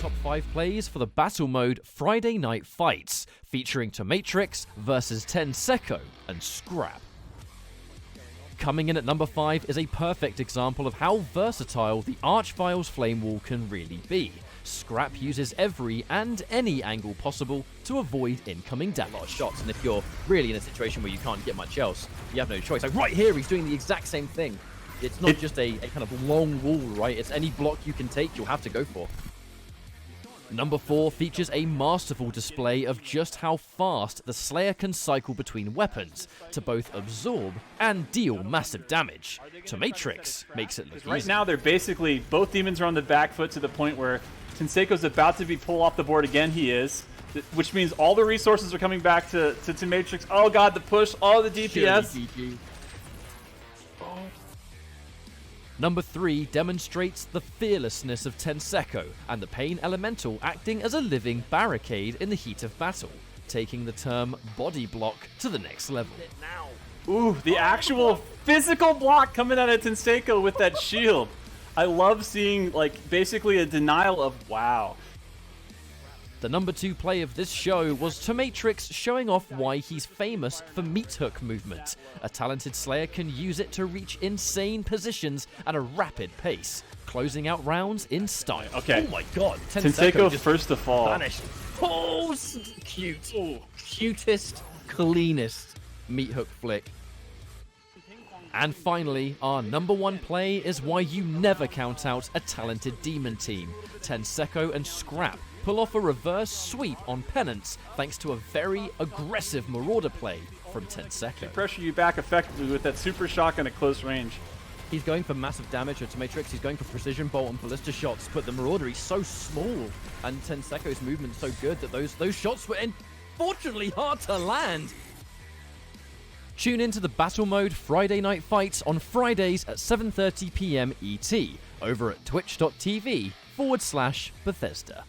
top 5 plays for the battle mode Friday Night Fights, featuring Tomatrix versus Tenseko and Scrap. Coming in at number 5 is a perfect example of how versatile the Archvile's Flame Wall can really be. Scrap uses every and any angle possible to avoid incoming damage. A lot of shots, and if you're really in a situation where you can't get much else, you have no choice. Like right here, he's doing the exact same thing. It's not just a kind of long wall, right? It's any block you can take, you'll have to go for. Number 4 features a masterful display of just how fast the Slayer can cycle between weapons to both absorb and deal massive damage. Tomatrix makes it look easy. Right now, they're basically, both demons are on the back foot to the point where Tenseko's about to be pulled off the board again. He is, which means all the resources are coming back to Tomatrix. Oh god, the push, all the DPS. Number 3 demonstrates the fearlessness of Tenseko and the Pain Elemental acting as a living barricade in the heat of battle, taking the term body block to the next level. Ooh, the actual physical block coming out of Tenseko with that shield. I love seeing, like, basically a denial of wow. The number 2 play of this show was Tomatrix showing off why he's famous for meat hook movement. A talented Slayer can use it to reach insane positions at a rapid pace, closing out rounds in style. Okay. Oh my god. Tenseko first to fall. Vanished. Oh, cute. Oh, cutest, cleanest Meat hook flick. And finally, our number 1 play is why you never count out a talented demon team. Tenseko and Scrap pull off a reverse sweep on Penance thanks to a very aggressive Marauder play from Tenseko. Pressure you back effectively with that super shock and a close range. He's going for massive damage with Tomatrix, he's going for precision bolt and ballista shots, but the Marauder, he's so small, and Tenseko's movement's so good that those shots were unfortunately hard to land. Tune into the Battle Mode Friday Night Fights on Fridays at 7:30 PM ET over at twitch.tv/Bethesda.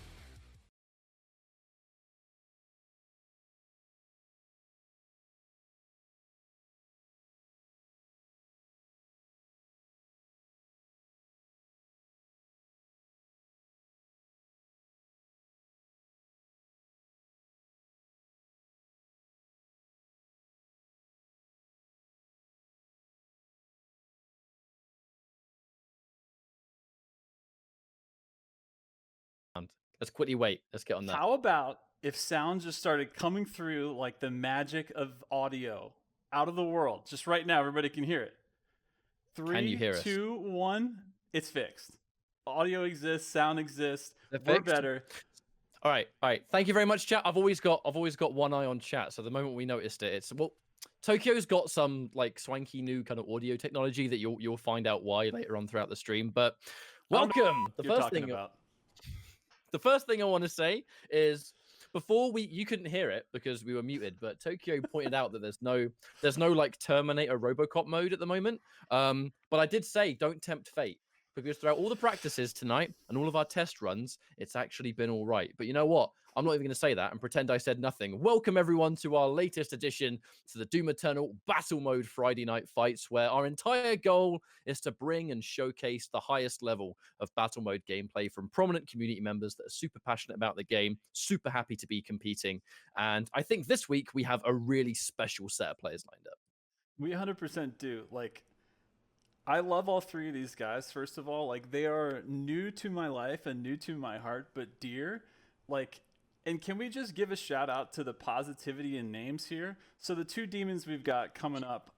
Let's quickly wait. Let's get on that. How about if sound just started coming through like the magic of audio out of the world? Just right now, everybody can hear it. 3, Can you hear us? 2, 1. It's fixed. Audio exists. Sound exists. They're We're fixed? better. All right. Thank you very much, chat. I've always got one eye on chat. So the moment we noticed it, it's Tokyo's got some like swanky new kind of audio technology that you'll find out why later on throughout the stream. But welcome. The first thing I want to say is before you couldn't hear it because we were muted, but Tokyo pointed out that there's no like Terminator RoboCop mode at the moment. But I did say don't tempt fate because throughout all the practices tonight and all of our test runs, it's actually been all right. But you know what? I'm not even going to say that and pretend I said nothing. Welcome everyone to our latest edition to the Doom Eternal Battle Mode Friday Night Fights, where our entire goal is to bring and showcase the highest level of Battle Mode gameplay from prominent community members that are super passionate about the game, super happy to be competing. And I think this week we have a really special set of players lined up. We 100% do. Like, I love all 3 of these guys. First of all, like, they are new to my life and new to my heart, but dear. Like, and can we just give a shout out to the positivity in names here? So the 2 demons we've got coming up,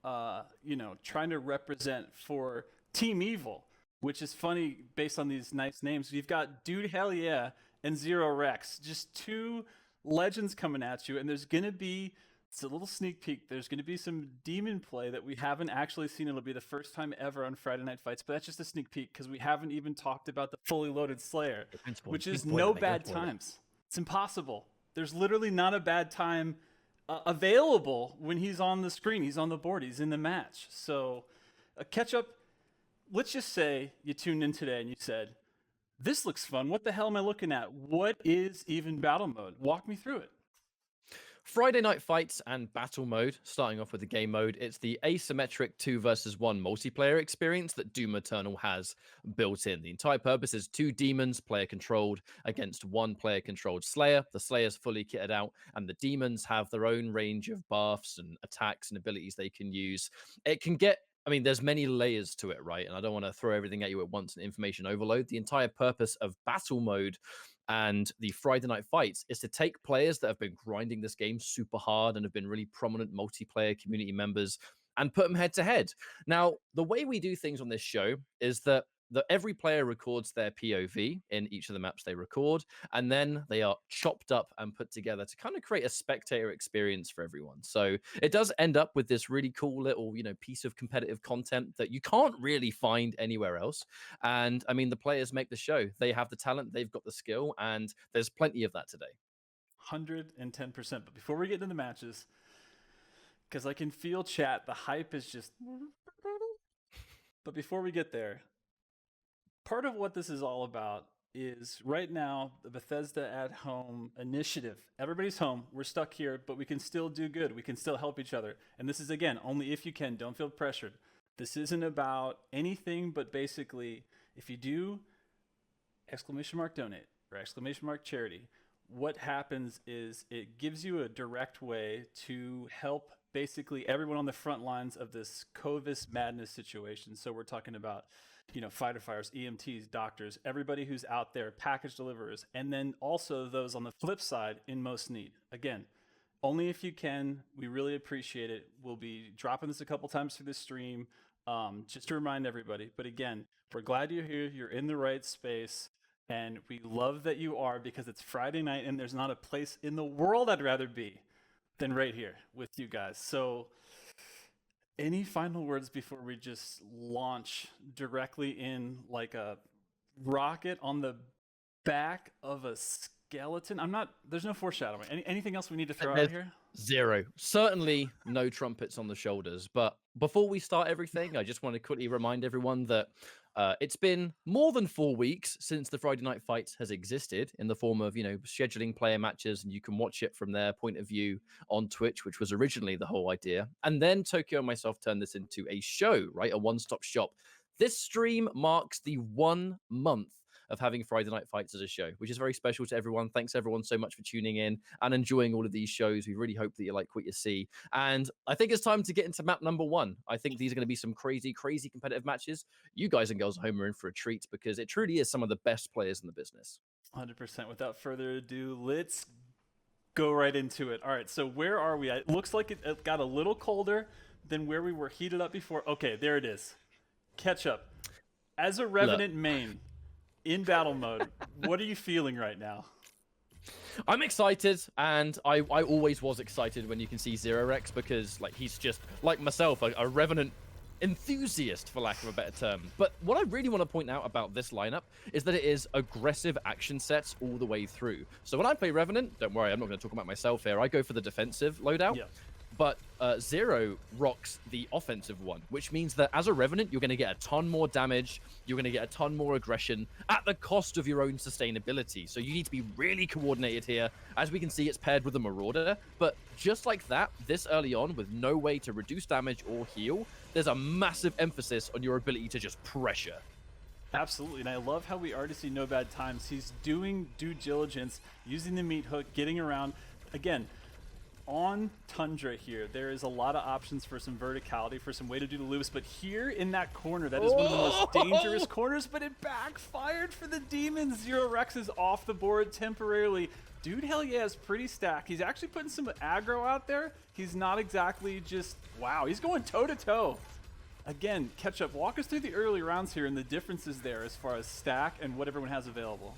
trying to represent for Team Evil, which is funny based on these nice names. We've got DudeHellyeah and ZeroRexx, just 2 legends coming at you, and there's going to be, it's a little sneak peek, there's going to be some demon play that we haven't actually seen. It'll be the first time ever on Friday Night Fights, but that's just a sneak peek because we haven't even talked about the fully loaded Slayer, which is NoBadTimes. It's impossible. There's literally not a bad time available when he's on the screen. He's on the board. He's in the match. So catch up. Let's just say you tuned in today and you said, this looks fun. What the hell am I looking at? What is even battle mode? Walk me through it. Friday night fights and battle mode. Starting off with the game mode, it's the asymmetric 2 versus 1 multiplayer experience that Doom Eternal has built in. The entire purpose is 2 demons, player controlled, against 1 player controlled Slayer. The Slayer's fully kitted out, and the demons have their own range of buffs and attacks and abilities they can use. It can get, I mean, there's many layers to it, right? And I don't want to throw everything at you at once and information overload. The entire purpose of battle mode and the Friday night fights is to take players that have been grinding this game super hard and have been really prominent multiplayer community members and put them head to head. Now, the way we do things on this show is that every player records their POV in each of the maps they record, and then they are chopped up and put together to kind of create a spectator experience for everyone. So it does end up with this really cool little, piece of competitive content that you can't really find anywhere else. And I mean, the players make the show. They have the talent, they've got the skill, and there's plenty of that today. 110%. But before we get into the matches, because I can feel chat, the hype is just... But before we get there, part of what this is all about is right now the Bethesda at Home initiative. Everybody's home. We're stuck here, but we can still do good. We can still help each other. And this is, again, only if you can. Don't feel pressured. This isn't about anything but basically, if you do !donate or !charity, what happens is it gives you a direct way to help basically everyone on the front lines of this COVID madness situation. So we're talking about firefighters, EMTs, doctors, everybody who's out there, package deliverers, and then also those on the flip side in most need. Again, only if you can. We really appreciate it. We'll be dropping this a couple times through the stream, just to remind everybody. But again, we're glad you're here. You're in the right space, and we love that you are, because it's Friday night, and there's not a place in the world I'd rather be than right here with you guys. So any final words before we just launch directly in like a rocket on the back of a skeleton? There's no foreshadowing. Anything else we need to throw out here? Zero. Certainly no trumpets on the shoulders. But before we start everything, I just want to quickly remind everyone that it's been more than 4 weeks since the Friday Night Fights has existed in the form of, scheduling player matches, and you can watch it from their point of view on Twitch, which was originally the whole idea. And then Tokyo and myself turned this into a show, right? A one-stop shop. This stream marks the 1 month of having Friday Night Fights as a show, which is very special to everyone. Thanks everyone so much for tuning in and enjoying all of these shows. We really hope that you like what you see. And I think it's time to get into map number 1. I think these are going to be some crazy, crazy competitive matches. You guys and girls at home are in for a treat, because it truly is some of the best players in the business. 100%. Without further ado, let's go right into it. All right, so where are we? It looks like it got a little colder than where we were heated up before. Okay, there it is. Catch up. As a Revenant main, in battle mode, what are you feeling right now? I'm excited, and I always was excited when you can see ZeroRexx, because he's just like myself, a Revenant enthusiast, for lack of a better term. But what I really want to point out about this lineup is that it is aggressive action sets all the way through. So when I play Revenant, don't worry, I'm not going to talk about myself here. I go for the defensive loadout. Yeah. But Zero rocks the offensive one, which means that as a Revenant, you're going to get a ton more damage, you're going to get a ton more aggression at the cost of your own sustainability. So you need to be really coordinated here. As we can see, it's paired with a Marauder, but just like that, this early on, with no way to reduce damage or heal, there's a massive emphasis on your ability to just pressure. Absolutely, and I love how we already see NoBadTimes. He's doing due diligence, using the meat hook, getting around. Again, on Tundra here, there is a lot of options for some verticality, for some way to do the loops, but here in that corner, that is one of the most dangerous corners, but it backfired for the demons. ZeroRexx is off the board temporarily. DudeHellyeah is pretty stacked. He's actually putting some aggro out there. He's not exactly just, wow, he's going toe-to-toe. Again, Catch Up, walk us through the early rounds here and the differences there as far as stack and what everyone has available.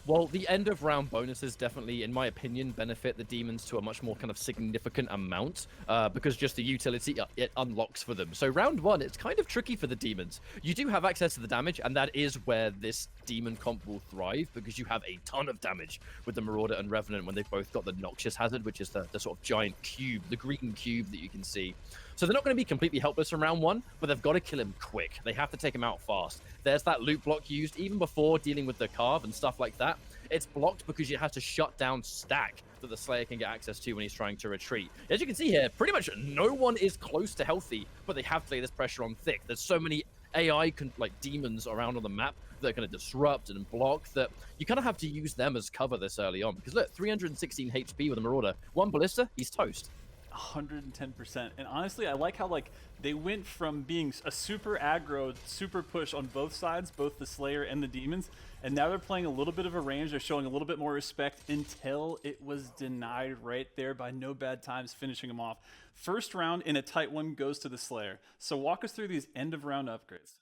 Well, the end of round bonuses definitely, in my opinion, benefit the demons to a much more kind of significant amount, because just the utility it unlocks for them. So round 1, it's kind of tricky for the demons. You do have access to the damage, and that is where this demon comp will thrive, because you have a ton of damage with the Marauder and Revenant when they've both got the Noxious Hazard, which is the sort of giant cube, the green cube that you can see. So they're not going to be completely helpless from round 1, but they've got to kill him quick. They have to take him out fast. There's that loot block used even before dealing with the carve and stuff like that. It's blocked because you have to shut down stack. that the Slayer can get access to when he's trying to retreat. As you can see here, pretty much no one is close to healthy, but they have to lay this pressure on thick. There's so many AI like demons around on the map that are going to disrupt and block that you kind of have to use them as cover this early on. Because look, 316 HP with a Marauder, 1 Ballista, he's toast. 110%. And honestly, I like how like they went from being a super aggro, super push on both sides, both the Slayer and the demons, and now they're playing a little bit of a range. They're showing a little bit more respect until it was denied right there by NoBadTimes, finishing them off. First round in a tight one goes to the Slayer. So walk us through these end of round upgrades.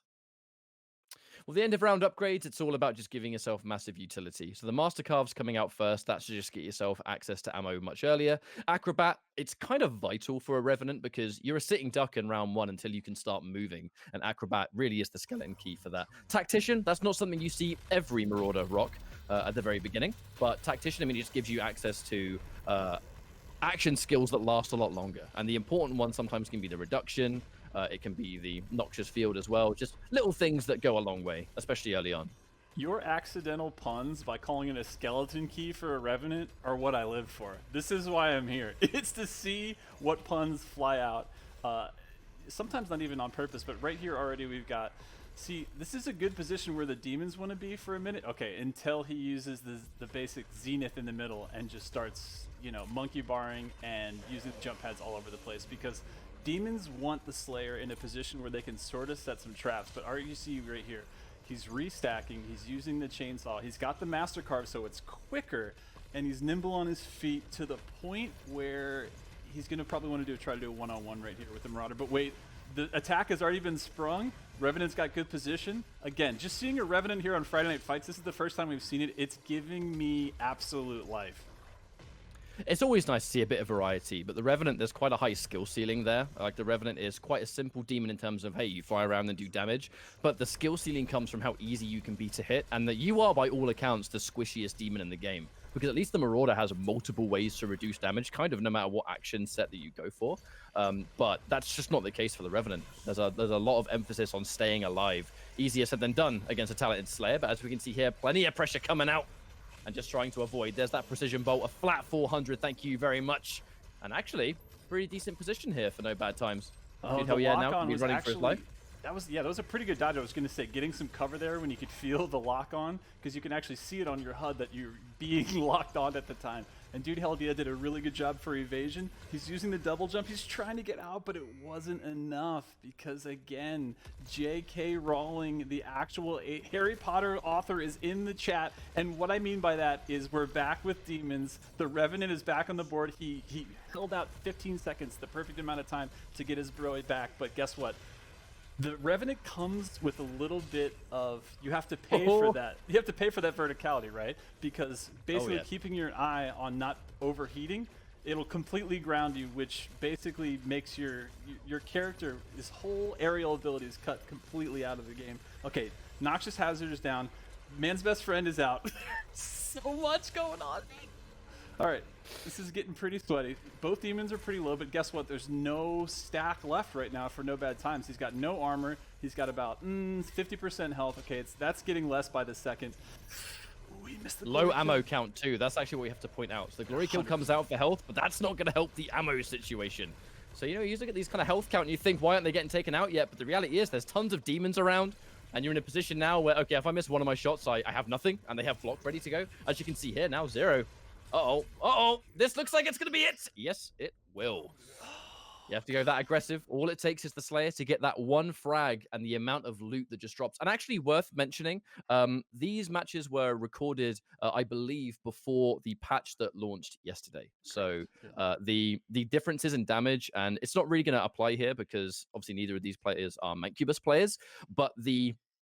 Well, the end of round upgrades, it's all about just giving yourself massive utility. So the Master Carve's coming out first. That should just get yourself access to ammo much earlier. Acrobat, it's kind of vital for a Revenant because you're a sitting duck in round 1 until you can start moving. And Acrobat really is the skeleton key for that. Tactician, that's not something you see every Marauder rock at the very beginning. But Tactician, I mean, it just gives you access to action skills that last a lot longer. And the important one sometimes can be the reduction. It can be the noxious field as well. Just little things that go a long way, especially early on. Your accidental puns by calling it a skeleton key for a Revenant are what I live for. This is why I'm here. It's to see what puns fly out. Sometimes not even on purpose, but right here already we've got... See, this is a good position where the demons want to be for a minute. Okay, until he uses the basic zenith in the middle and just starts, you know, monkey barring and using the jump pads all over the place, because demons want the Slayer in a position where they can sort of set some traps. But you see right here, he's restacking, he's using the chainsaw, he's got the Master Carve so it's quicker, and he's nimble on his feet to the point where he's going to probably want to try to do a one-on-one right here with the Marauder. But wait, the attack has already been sprung. Revenant's got good position. Again, just seeing a Revenant here on Friday Night Fights, this is the first time we've seen it. It's giving me absolute life. It's always nice to see a bit of variety, but the Revenant, there's quite a high skill ceiling there. Like, the Revenant is quite a simple demon in terms of, hey, you fly around and do damage, but the skill ceiling comes from how easy you can be to hit, and that you are, by all accounts, the squishiest demon in the game. Because at least the Marauder has multiple ways to reduce damage, kind of no matter what action set that you go for. But that's just not the case for the Revenant. There's a lot of emphasis on staying alive. Easier said than done against a talented Slayer, but as we can see here, plenty of pressure coming out. And just trying to avoid. There's that precision bolt, a flat 400. Thank you very much. And actually, pretty decent position here for NoBadTimes. DudeHellyeah now can be running for his life. That was a pretty good dodge. I was going to say, getting some cover there when you could feel the lock on, because you can actually see it on your HUD that you're being locked on at the time. And DudeHellyeah did a really good job for evasion. He's using the double jump. He's trying to get out, but it wasn't enough because, again, J.K. Rowling, the actual Harry Potter author, is in the chat. And what I mean by that is we're back with demons. The Revenant is back on the board. He held out 15 seconds, the perfect amount of time to get his bro back. But guess what? The Revenant comes with a little bit of, you have to pay for that. You have to pay for that verticality, right? Because basically keeping your eye on not overheating, it'll completely ground you, which basically makes your character, his whole aerial ability is cut completely out of the game. Okay, Noxious Hazard is down. Man's best friend is out. So much going on. All right, this is getting pretty sweaty. Both demons are pretty low, but guess what? There's no stack left right now for NoBadTimes. He's got no armor. He's got about 50% health. Okay, that's getting less by the second. Ooh, he missed the low ammo count too. That's actually what we have to point out. So the glory kill comes out for health, but that's not going to help the ammo situation. So, you know, you look at these kind of health count and you think, why aren't they getting taken out yet? But the reality is there's tons of demons around. And you're in a position now where, okay, if I miss one of my shots, I have nothing. And they have block ready to go. As you can see here now, Zero. Uh-oh. This looks like it's going to be it. Yes, it will. You have to go that aggressive. All it takes is the Slayer to get that one frag and the amount of loot that just drops. And actually worth mentioning, these matches were recorded, I believe, before the patch that launched yesterday. So the differences in damage, and it's not really going to apply here because obviously neither of these players are Mancubus players, but the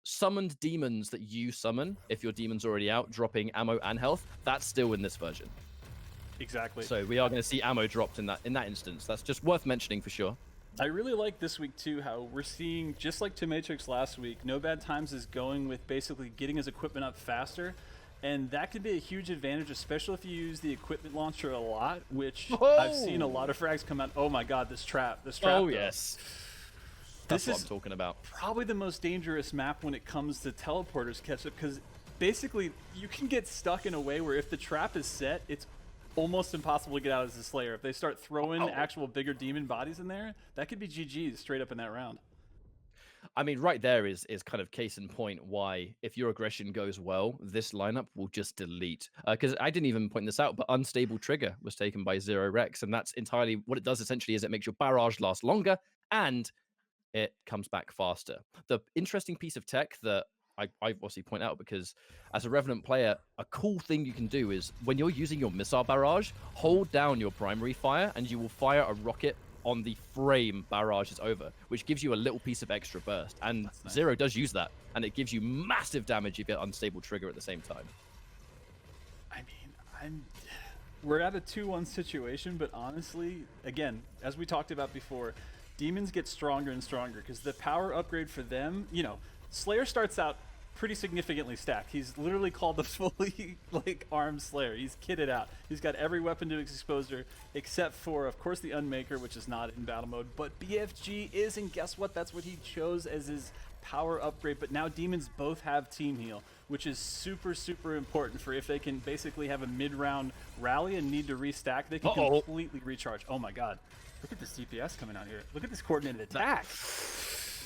summoned demons that you summon, if your demon's already out, dropping ammo and health, that's still in this version. Exactly. So we are going to see ammo dropped in that instance. That's just worth mentioning for sure. I really like this week too how we're seeing, just like to Matrix last week, NoBadTimes is going with basically getting his equipment up faster, and that could be a huge advantage, especially if you use the equipment launcher a lot, which I've seen a lot of frags come out. Oh my god, this trap. Oh yes. This is what I'm talking about. Probably the most dangerous map when it comes to teleporters catch up, because basically you can get stuck in a way where if the trap is set, it's almost impossible to get out as a Slayer. If they start throwing actual bigger demon bodies in there, that could be GG's straight up in that round. I mean, right there is kind of case in point why, if your aggression goes well, this lineup will just delete. Because I didn't even point this out, but Unstable Trigger was taken by ZeroRexx, and that's entirely what it does. Essentially, is it makes your barrage last longer and it comes back faster. The interesting piece of tech that I obviously point out, because as a Revenant player, a cool thing you can do is when you're using your missile barrage, hold down your primary fire, and you will fire a rocket on the frame barrage is over, which gives you a little piece of extra burst. And nice. Zero does use that, and it gives you massive damage if you get Unstable Trigger at the same time. I mean, we're at a 2-1 situation, but honestly, again, as we talked about before, demons get stronger and stronger because the power upgrade for them, you know, Slayer starts out pretty significantly stacked. He's literally called the fully like armed Slayer. He's kitted out. He's got every weapon to his exposure except for, of course, the Unmaker, which is not in battle mode, but BFG is, and guess what? That's what he chose as his power upgrade. But now demons both have team heal, which is super, super important for if they can basically have a mid-round rally and need to restack, they can completely recharge. Oh my god. Look at this DPS coming out here. Look at this coordinated attack.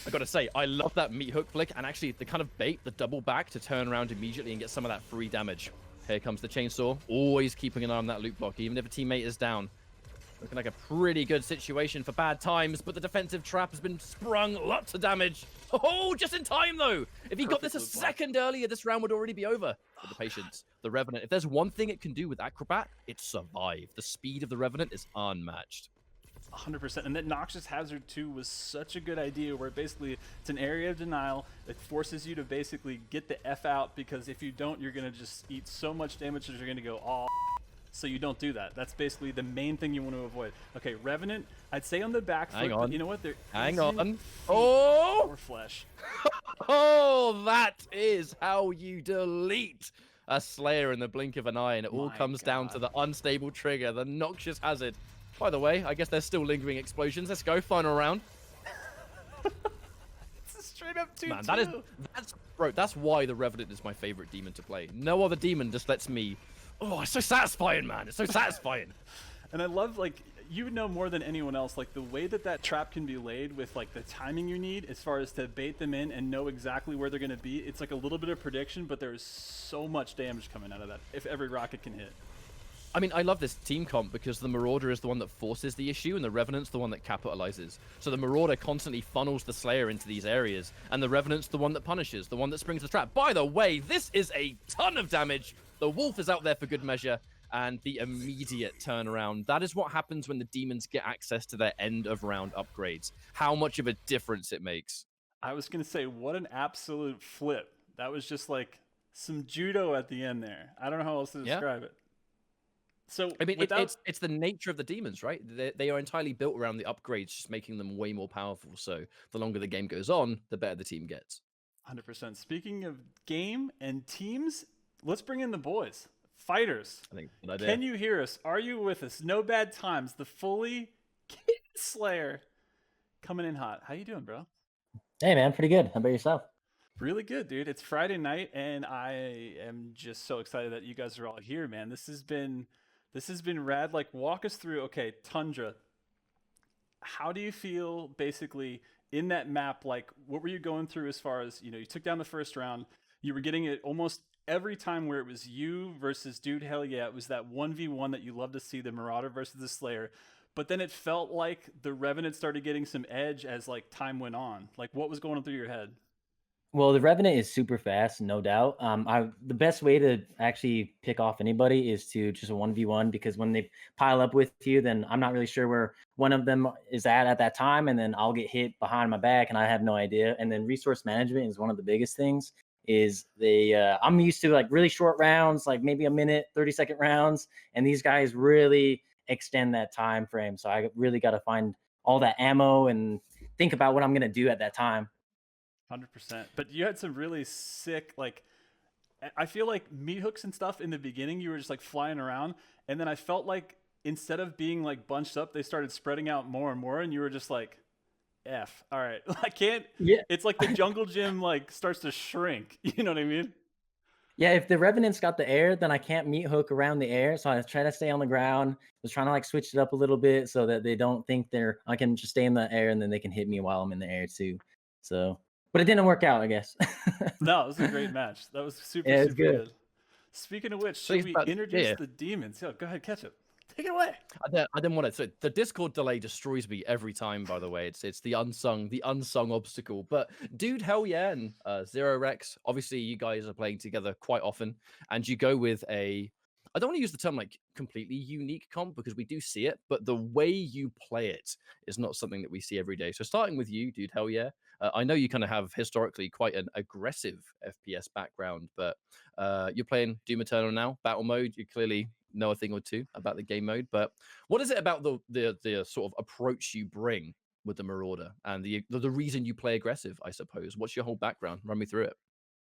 I gotta say, I love that meat hook flick, and actually the kind of bait, the double back to turn around immediately and get some of that free damage. Here comes the chainsaw, always keeping an eye on that loot block, even if a teammate is down. Looking like a pretty good situation for bad times, but the defensive trap has been sprung, lots of damage. Oh, just in time though! If he got this a second earlier, this round would already be over. With the patience, the Revenant, if there's one thing it can do with Acrobat, it's survive. The speed of the Revenant is unmatched. 100%. And that Noxious Hazard 2 was such a good idea, where basically it's an area of denial that forces you to basically get the F out, because if you don't, you're going to just eat so much damage that you're going to go, oh, so you don't do that. That's basically the main thing you want to avoid. Okay, Revenant, I'd say on the back foot, but you know what? Hang on. Oh! Or flesh. Oh, that is how you delete a Slayer in the blink of an eye, and it all comes down to the Unstable Trigger, the Noxious Hazard. By the way, I guess there's still lingering explosions. Let's go, final round. It's a straight up 2-2. Man, that's why the Revenant is my favorite demon to play. No other demon just lets me. Oh, it's so satisfying, man. It's so satisfying. And I love, like, you would know more than anyone else, like, the way that that trap can be laid with, like, the timing you need as far as to bait them in and know exactly where they're going to be. It's like a little bit of prediction, but there's so much damage coming out of that if every rocket can hit. I mean, I love this team comp because the Marauder is the one that forces the issue and the Revenant's the one that capitalizes. So the Marauder constantly funnels the Slayer into these areas, and the Revenant's the one that punishes, the one that springs the trap. By the way, this is a ton of damage. The Wolf is out there for good measure, and the immediate turnaround. That is what happens when the demons get access to their end of round upgrades. How much of a difference it makes. I was going to say, what an absolute flip. That was just like some judo at the end there. I don't know how else to describe it. So I mean, it's the nature of the demons, right? They are entirely built around the upgrades, just making them way more powerful. So the longer the game goes on, the better the team gets. 100%. Speaking of game and teams, let's bring in the boys. Fighters. I think good idea. Can you hear us? Are you with us? NoBadTimes, the fully Kid Slayer, coming in hot. How you doing, bro? Hey, man. Pretty good. How about yourself? Really good, dude. It's Friday night, and I am just so excited that you guys are all here, man. This has been rad. Like, walk us through, okay, Tundra. How do you feel basically in that map? Like, what were you going through as far as, you know, you took down the first round, you were getting it almost every time where it was you versus DudeHellyeah. It was that 1v1 that you love to see, the Marauder versus the Slayer. But then it felt like the Revenant started getting some edge as like time went on. Like, what was going on through your head? Well, the Revenant is super fast, no doubt. The best way to actually pick off anybody is to just a 1v1, because when they pile up with you, then I'm not really sure where one of them is at that time, and then I'll get hit behind my back, and I have no idea. And then resource management is one of the biggest things. I'm used to like really short rounds, like maybe a minute, 30-second rounds, and these guys really extend that time frame. So I really got to find all that ammo and think about what I'm going to do at that time. 100%. But you had some really sick, like, I feel like meat hooks and stuff in the beginning, you were just like flying around. And then I felt like instead of being like bunched up, they started spreading out more and more. And you were just like, F, all right, I can't. Yeah. It's like the jungle gym like starts to shrink. You know what I mean? Yeah, if the Revenant's got the air, then I can't meat hook around the air. So I try to stay on the ground. Was trying to like switch it up a little bit so that they don't think I can just stay in the air and then they can hit me while I'm in the air too. So, but it didn't work out, I guess. No, it was a great match. That was super, Yeah, it's super good. good. Speaking of which, So should he's we about- introduce yeah. the demons? Yo, go ahead, catch it. Take it away. I didn't want it. So the Discord delay destroys me every time. By the way, it's the unsung obstacle. But DudeHellyeah and ZeroRexx, obviously you guys are playing together quite often, and you go with a. I don't want to use the term like completely unique comp because we do see it, but the way you play it is not something that we see every day. So starting with you, DudeHellyeah, I know you kind of have historically quite an aggressive FPS background, but you're playing Doom Eternal now, battle mode. You clearly know a thing or two about the game mode, but what is it about the sort of approach you bring with the Marauder and the reason you play aggressive? I suppose. What's your whole background? Run me through it.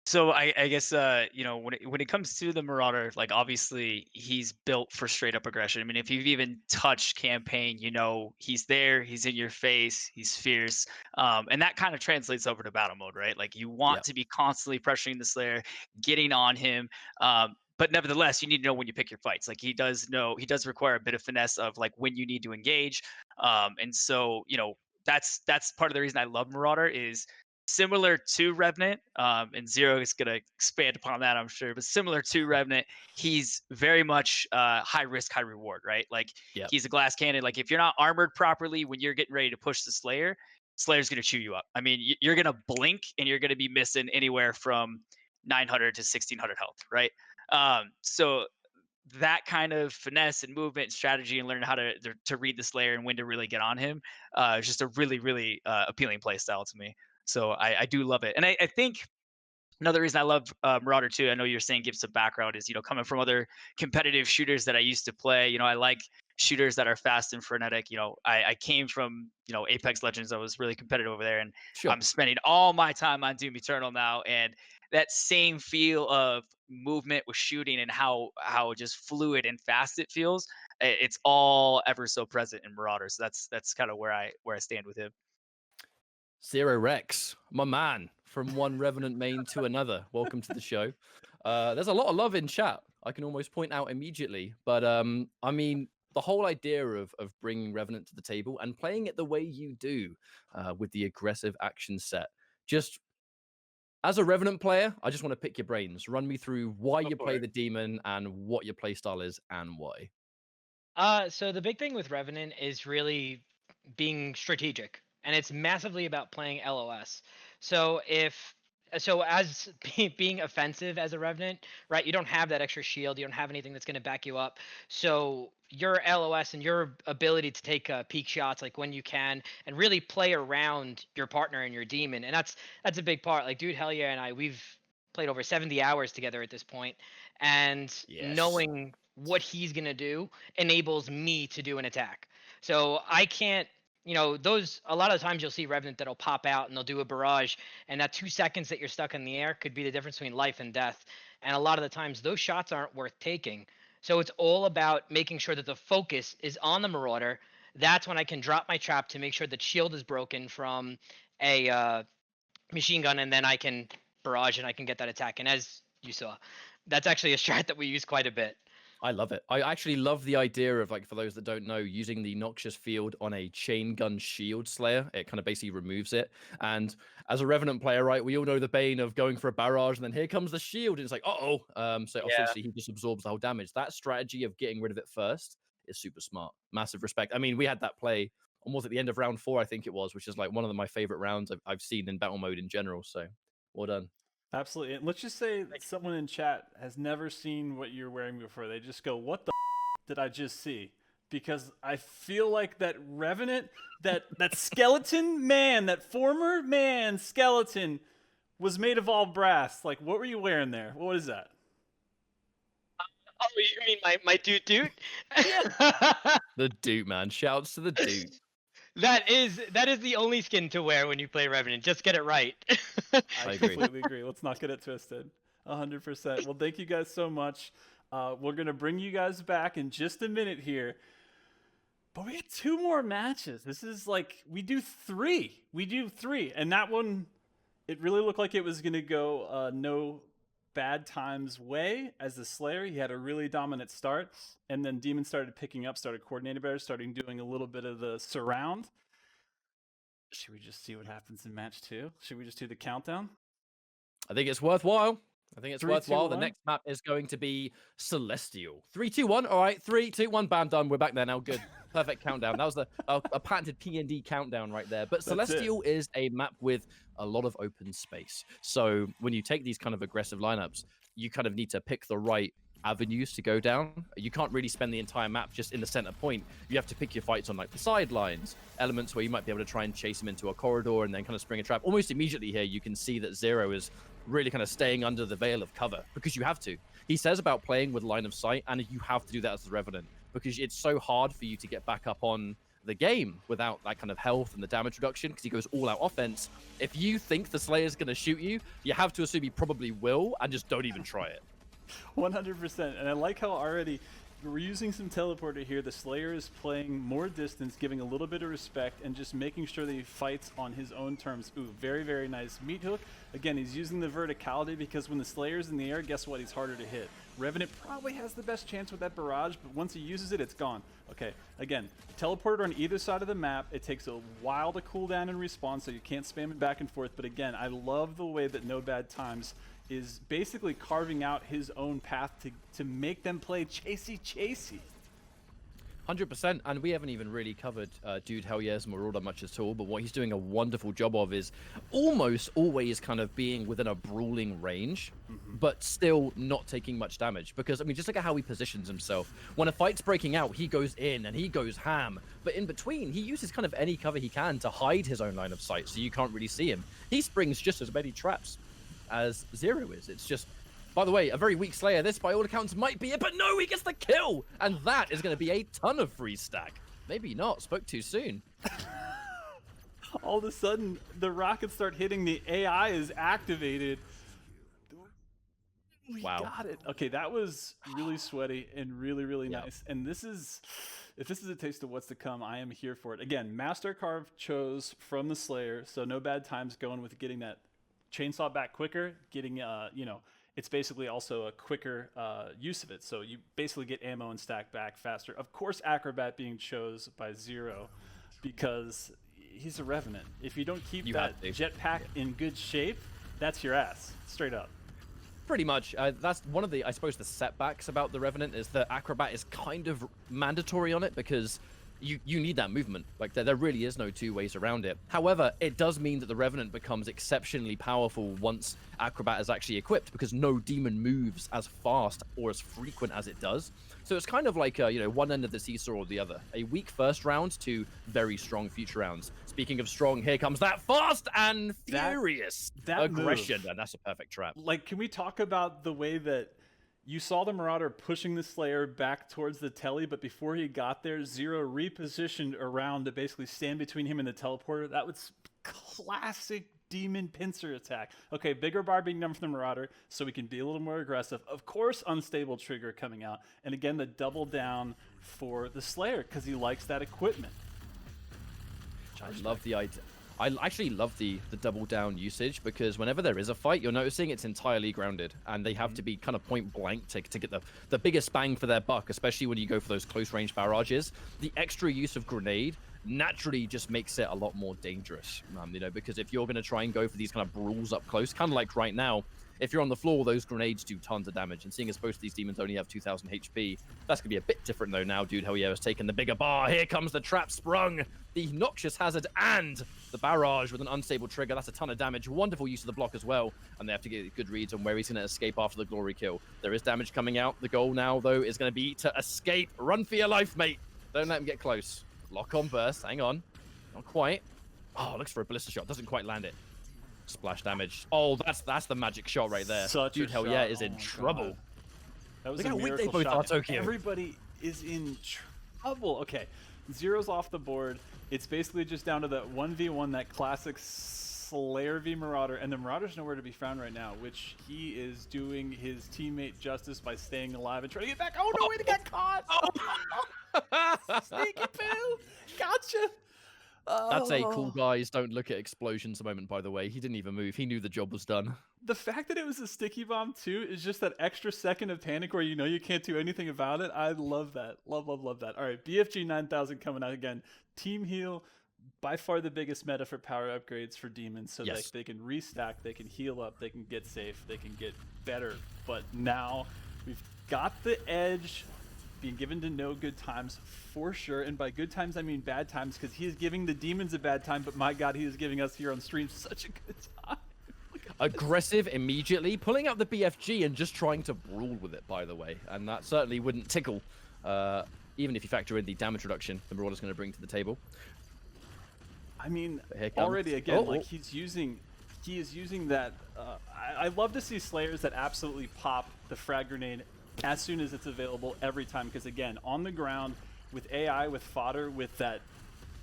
So I guess you know, when it comes to the Marauder, like obviously he's built for straight up aggression. I mean, if you've even touched campaign, you know he's there, he's in your face, he's fierce, and that kind of translates over to battle mode, right? Like you want Yep. to be constantly pressuring the Slayer, getting on him. But nevertheless, you need to know when you pick your fights. Like he does require a bit of finesse of like when you need to engage. And so you know that's part of the reason I love Marauder is similar to Revenant, and Zero is going to expand upon that, I'm sure. But similar to Revenant, he's very much high risk, high reward, right? Like Yep. he's a glass cannon. Like if you're not armored properly when you're getting ready to push the Slayer, Slayer's going to chew you up. I mean, you're going to blink and you're going to be missing anywhere from 900 to 1600 health, right? So that kind of finesse and movement and strategy and learning how to read the Slayer and when to really get on him is just a really, really appealing play style to me. So I do love it. And I think another reason I love Marauder too, I know you're saying give some background, is, you know, coming from other competitive shooters that I used to play, you know, I like shooters that are fast and frenetic. You know, I came from, you know, Apex Legends. I was really competitive over there, and Sure. I'm spending all my time on Doom Eternal now. And that same feel of movement with shooting and how just fluid and fast it feels, it's all ever so present in Marauder. So that's kind of where I stand with him. ZeroRexx, my man, from one Revenant main to another. Welcome to the show. There's a lot of love in chat. I can almost point out immediately. But I mean, the whole idea of bringing Revenant to the table and playing it the way you do with the aggressive action set. Just as a Revenant player, I just want to pick your brains. Run me through why you play the demon and what your playstyle is and why. So the big thing with Revenant is really being strategic, and it's massively about playing LOS. So as being offensive as a Revenant, right? You don't have that extra shield. You don't have anything that's going to back you up. So your LOS and your ability to take peak shots, like when you can, and really play around your partner and your demon, and that's a big part. Like DudeHellyeah and I, we've played over 70 hours together at this point, and Yes. knowing what he's going to do enables me to do an attack. So I can't, you know, those, a lot of times you'll see Revenant that'll pop out and they'll do a barrage, and that 2 seconds that you're stuck in the air could be the difference between life and death. And a lot of the times those shots aren't worth taking. So it's all about making sure that the focus is on the Marauder. That's when I can drop my trap to make sure that shield is broken from a machine gun, and then I can barrage and I can get that attack. And as you saw, that's actually a strat that we use quite a bit. I love it. I actually love the idea of, like, for those that don't know, using the Noxious Field on a chain gun shield Slayer. It kind of basically removes it. And as a Revenant player, right, we all know the bane of going for a barrage and then here comes the shield and it's like, uh-oh. So essentially he just absorbs the whole damage. That strategy of getting rid of it first is super smart. Massive respect. I mean, we had that play almost at the end of round 4, I think it was, which is like one of my favorite rounds I've seen in battle mode in general. So well done. Absolutely. And let's just say someone in chat has never seen what you're wearing before. They just go, what the did I just see? Because I feel like that Revenant, that skeleton man, that former man skeleton was made of all brass. Like, what were you wearing there? What is that? Oh, you mean my dude? The dude, man. Shouts to the dude. That is the only skin to wear when you play Revenant. Just get it right. I agree. completely agree. Let's not get it twisted. 100%. Well, thank you guys so much. We're going to bring you guys back in just a minute here. But we got 2 more matches. This is like, we do 3. And that one, it really looked like it was going to go NoBadTimes way as the Slayer. He had a really dominant start, and then Demon started picking up, started coordinating better, starting doing a little bit of the surround. Should we just see what happens in match 2? Should we just do the countdown? I think it's worthwhile. I think it's 3, 2, worthwhile. The 1. next map is going to be Celestial. 3, 2, 1. All right, 3, 2, 1. Bam, done. We're back there now. Good. Perfect countdown. That was a patented PND countdown right there. But Celestial is a map with a lot of open space. So when you take these kind of aggressive lineups, you kind of need to pick the right avenues to go down. You can't really spend the entire map just in the center point. You have to pick your fights on like the sidelines, elements where you might be able to try and chase him into a corridor and then kind of spring a trap. Almost immediately here, you can see that Zero is really kind of staying under the veil of cover because you have to. He says about playing with line of sight, and you have to do that as the Revenant because it's so hard for you to get back up on the game without that kind of health and the damage reduction because he goes all out offense. If you think the Slayer's going to shoot you, you have to assume he probably will and just don't even try it. 100%. And I like how already we're using some teleporter here. The Slayer is playing more distance, giving a little bit of respect, and just making sure that he fights on his own terms. Ooh, very, very nice meat hook. Again, he's using the verticality because when the Slayer's in the air, guess what? He's harder to hit. Revenant probably has the best chance with that barrage, but once he uses it, it's gone. Okay, again, teleporter on either side of the map. It takes a while to cool down and respawn, so you can't spam it back and forth. But again, I love the way that NoBadTimes is basically carving out his own path to make them play chasey. 100%, and we haven't even really covered DudeHellyeah Marauder much at all, but what he's doing a wonderful job of is almost always kind of being within a brawling range, but still not taking much damage. Because, I mean, just look at how he positions himself. When a fight's breaking out, he goes in and he goes ham, but in between, he uses kind of any cover he can to hide his own line of sight, so you can't really see him. He springs just as many traps as Zero is. It's just, by the way, a very weak Slayer. This, by all accounts, might be it, but no, he gets the kill! And that is going to be a ton of free stack. Maybe not. Spoke too soon. All of a sudden, the rockets start hitting. The AI is activated. We got it. Okay, that was really sweaty and really, really nice. And this is, if this is a taste of what's to come, I am here for it. Again, Master Carve chose from the Slayer, so NoBadTimes going with getting that chainsaw back quicker, getting, you know, it's basically also a quicker use of it. So you basically get ammo and stack back faster. Of course, Acrobat being chose by Zero because he's a Revenant. If you don't keep that jetpack in good shape, that's your ass, straight up. Pretty much. That's one of the, I suppose, the setbacks about the Revenant is that Acrobat is kind of mandatory on it because you need that movement. Like, there really is no two ways around it. However, it does mean that the Revenant becomes exceptionally powerful once Acrobat is actually equipped because no demon moves as fast or as frequent as it does. So it's kind of like, you know, one end of the seesaw or the other. A weak first round to very strong future rounds. Speaking of strong, here comes that fast and furious aggression. And that's a perfect trap. Like, can we talk about the way that you saw the Marauder pushing the Slayer back towards the telly, but before he got there, Zero repositioned around to basically stand between him and the teleporter? That was classic demon pincer attack. Okay, bigger bar being done for the Marauder, so we can be a little more aggressive. Of course, unstable trigger coming out. And again, the double down for the Slayer, because he likes that equipment. I love the idea. I actually love the double down usage because whenever there is a fight, you're noticing it's entirely grounded and they have to be kind of point blank to get the biggest bang for their buck, especially when you go for those close range barrages. The extra use of grenade naturally just makes it a lot more dangerous, you know, because if you're going to try and go for these kind of brawls up close, kind of like right now, if you're on the floor, those grenades do tons of damage. And seeing as both of these demons only have 2,000 HP, that's going to be a bit different though now. DudeHellyeah has taken the bigger bar. Here comes the trap sprung, the Noxious Hazard, and the barrage with an unstable trigger. That's a ton of damage. Wonderful use of the block as well. And they have to get good reads on where he's going to escape after the glory kill. There is damage coming out. The goal now, though, is going to be to escape. Run for your life, mate. Don't let him get close. Lock on burst. Hang on. Not quite. Oh, looks for a ballista shot. Doesn't quite land it. Splash damage. Oh, that's the magic shot right there. DudeHellyeah is in trouble. That was Look a how weak they miracle both shot. are, Tokyo. Everybody is in trouble. Okay, Zero's off the board. It's basically just down to that 1v1, that classic Slayer v Marauder, and the Marauder's nowhere to be found right now, which he is doing his teammate justice by staying alive and trying to get back. Oh no, he got caught! Oh. Sneaky poo! Gotcha! That's a cool Oh. guys don't look at explosions moment, by the way. He didn't even move. He knew the job was done. The fact that it was a sticky bomb too is just that extra second of panic where you know you can't do anything about it. I love that. Love that. All right, BFG 9000 coming out again. Team heal, by far the biggest meta for power upgrades for demons, so Yes. they can restack, they can heal up, they can get safe, they can get better. But now we've got the edge being given to NoGoodTimes for sure, and by good times I mean bad times, because he is giving the demons a bad time, but my god, he is giving us here on stream such a good time. Aggressive immediately, pulling out the BFG and just trying to brawl with it, by the way. And that certainly wouldn't tickle, even if you factor in the damage reduction the Marauder's going to bring to the table. I mean, Here comes- already again, Oh, like oh. he is using that. I love to see Slayers that absolutely pop the frag grenade as soon as it's available every time, because again, on the ground with AI, with fodder, with that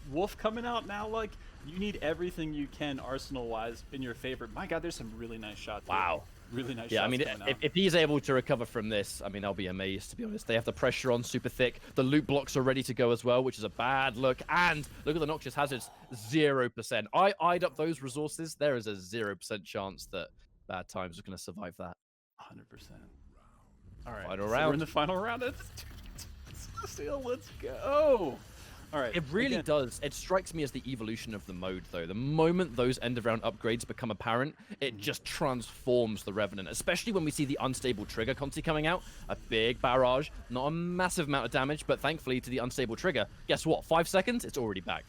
wolf coming out now, like you need everything you can arsenal-wise in your favor. My god, there's some really nice shots. here. Wow. Really nice Yeah, shots I mean, coming out. if he's able to recover from this, I mean, I'll be amazed, to be honest. They have the pressure on super thick. The loot blocks are ready to go as well, which is a bad look. And look at the Noxious Hazards, 0%. I eyed up those resources. There is a 0% chance that Bad Times are going to survive that. 100%. All right, Final so we're round. in the final round. Let's go. All right. It really again, does. It strikes me as the evolution of the mode, though. The moment those end-of-round upgrades become apparent, it just transforms the Revenant, especially when we see the unstable trigger conti coming out. A big barrage, not a massive amount of damage, but thankfully to the unstable trigger, guess what? 5 seconds, it's already back.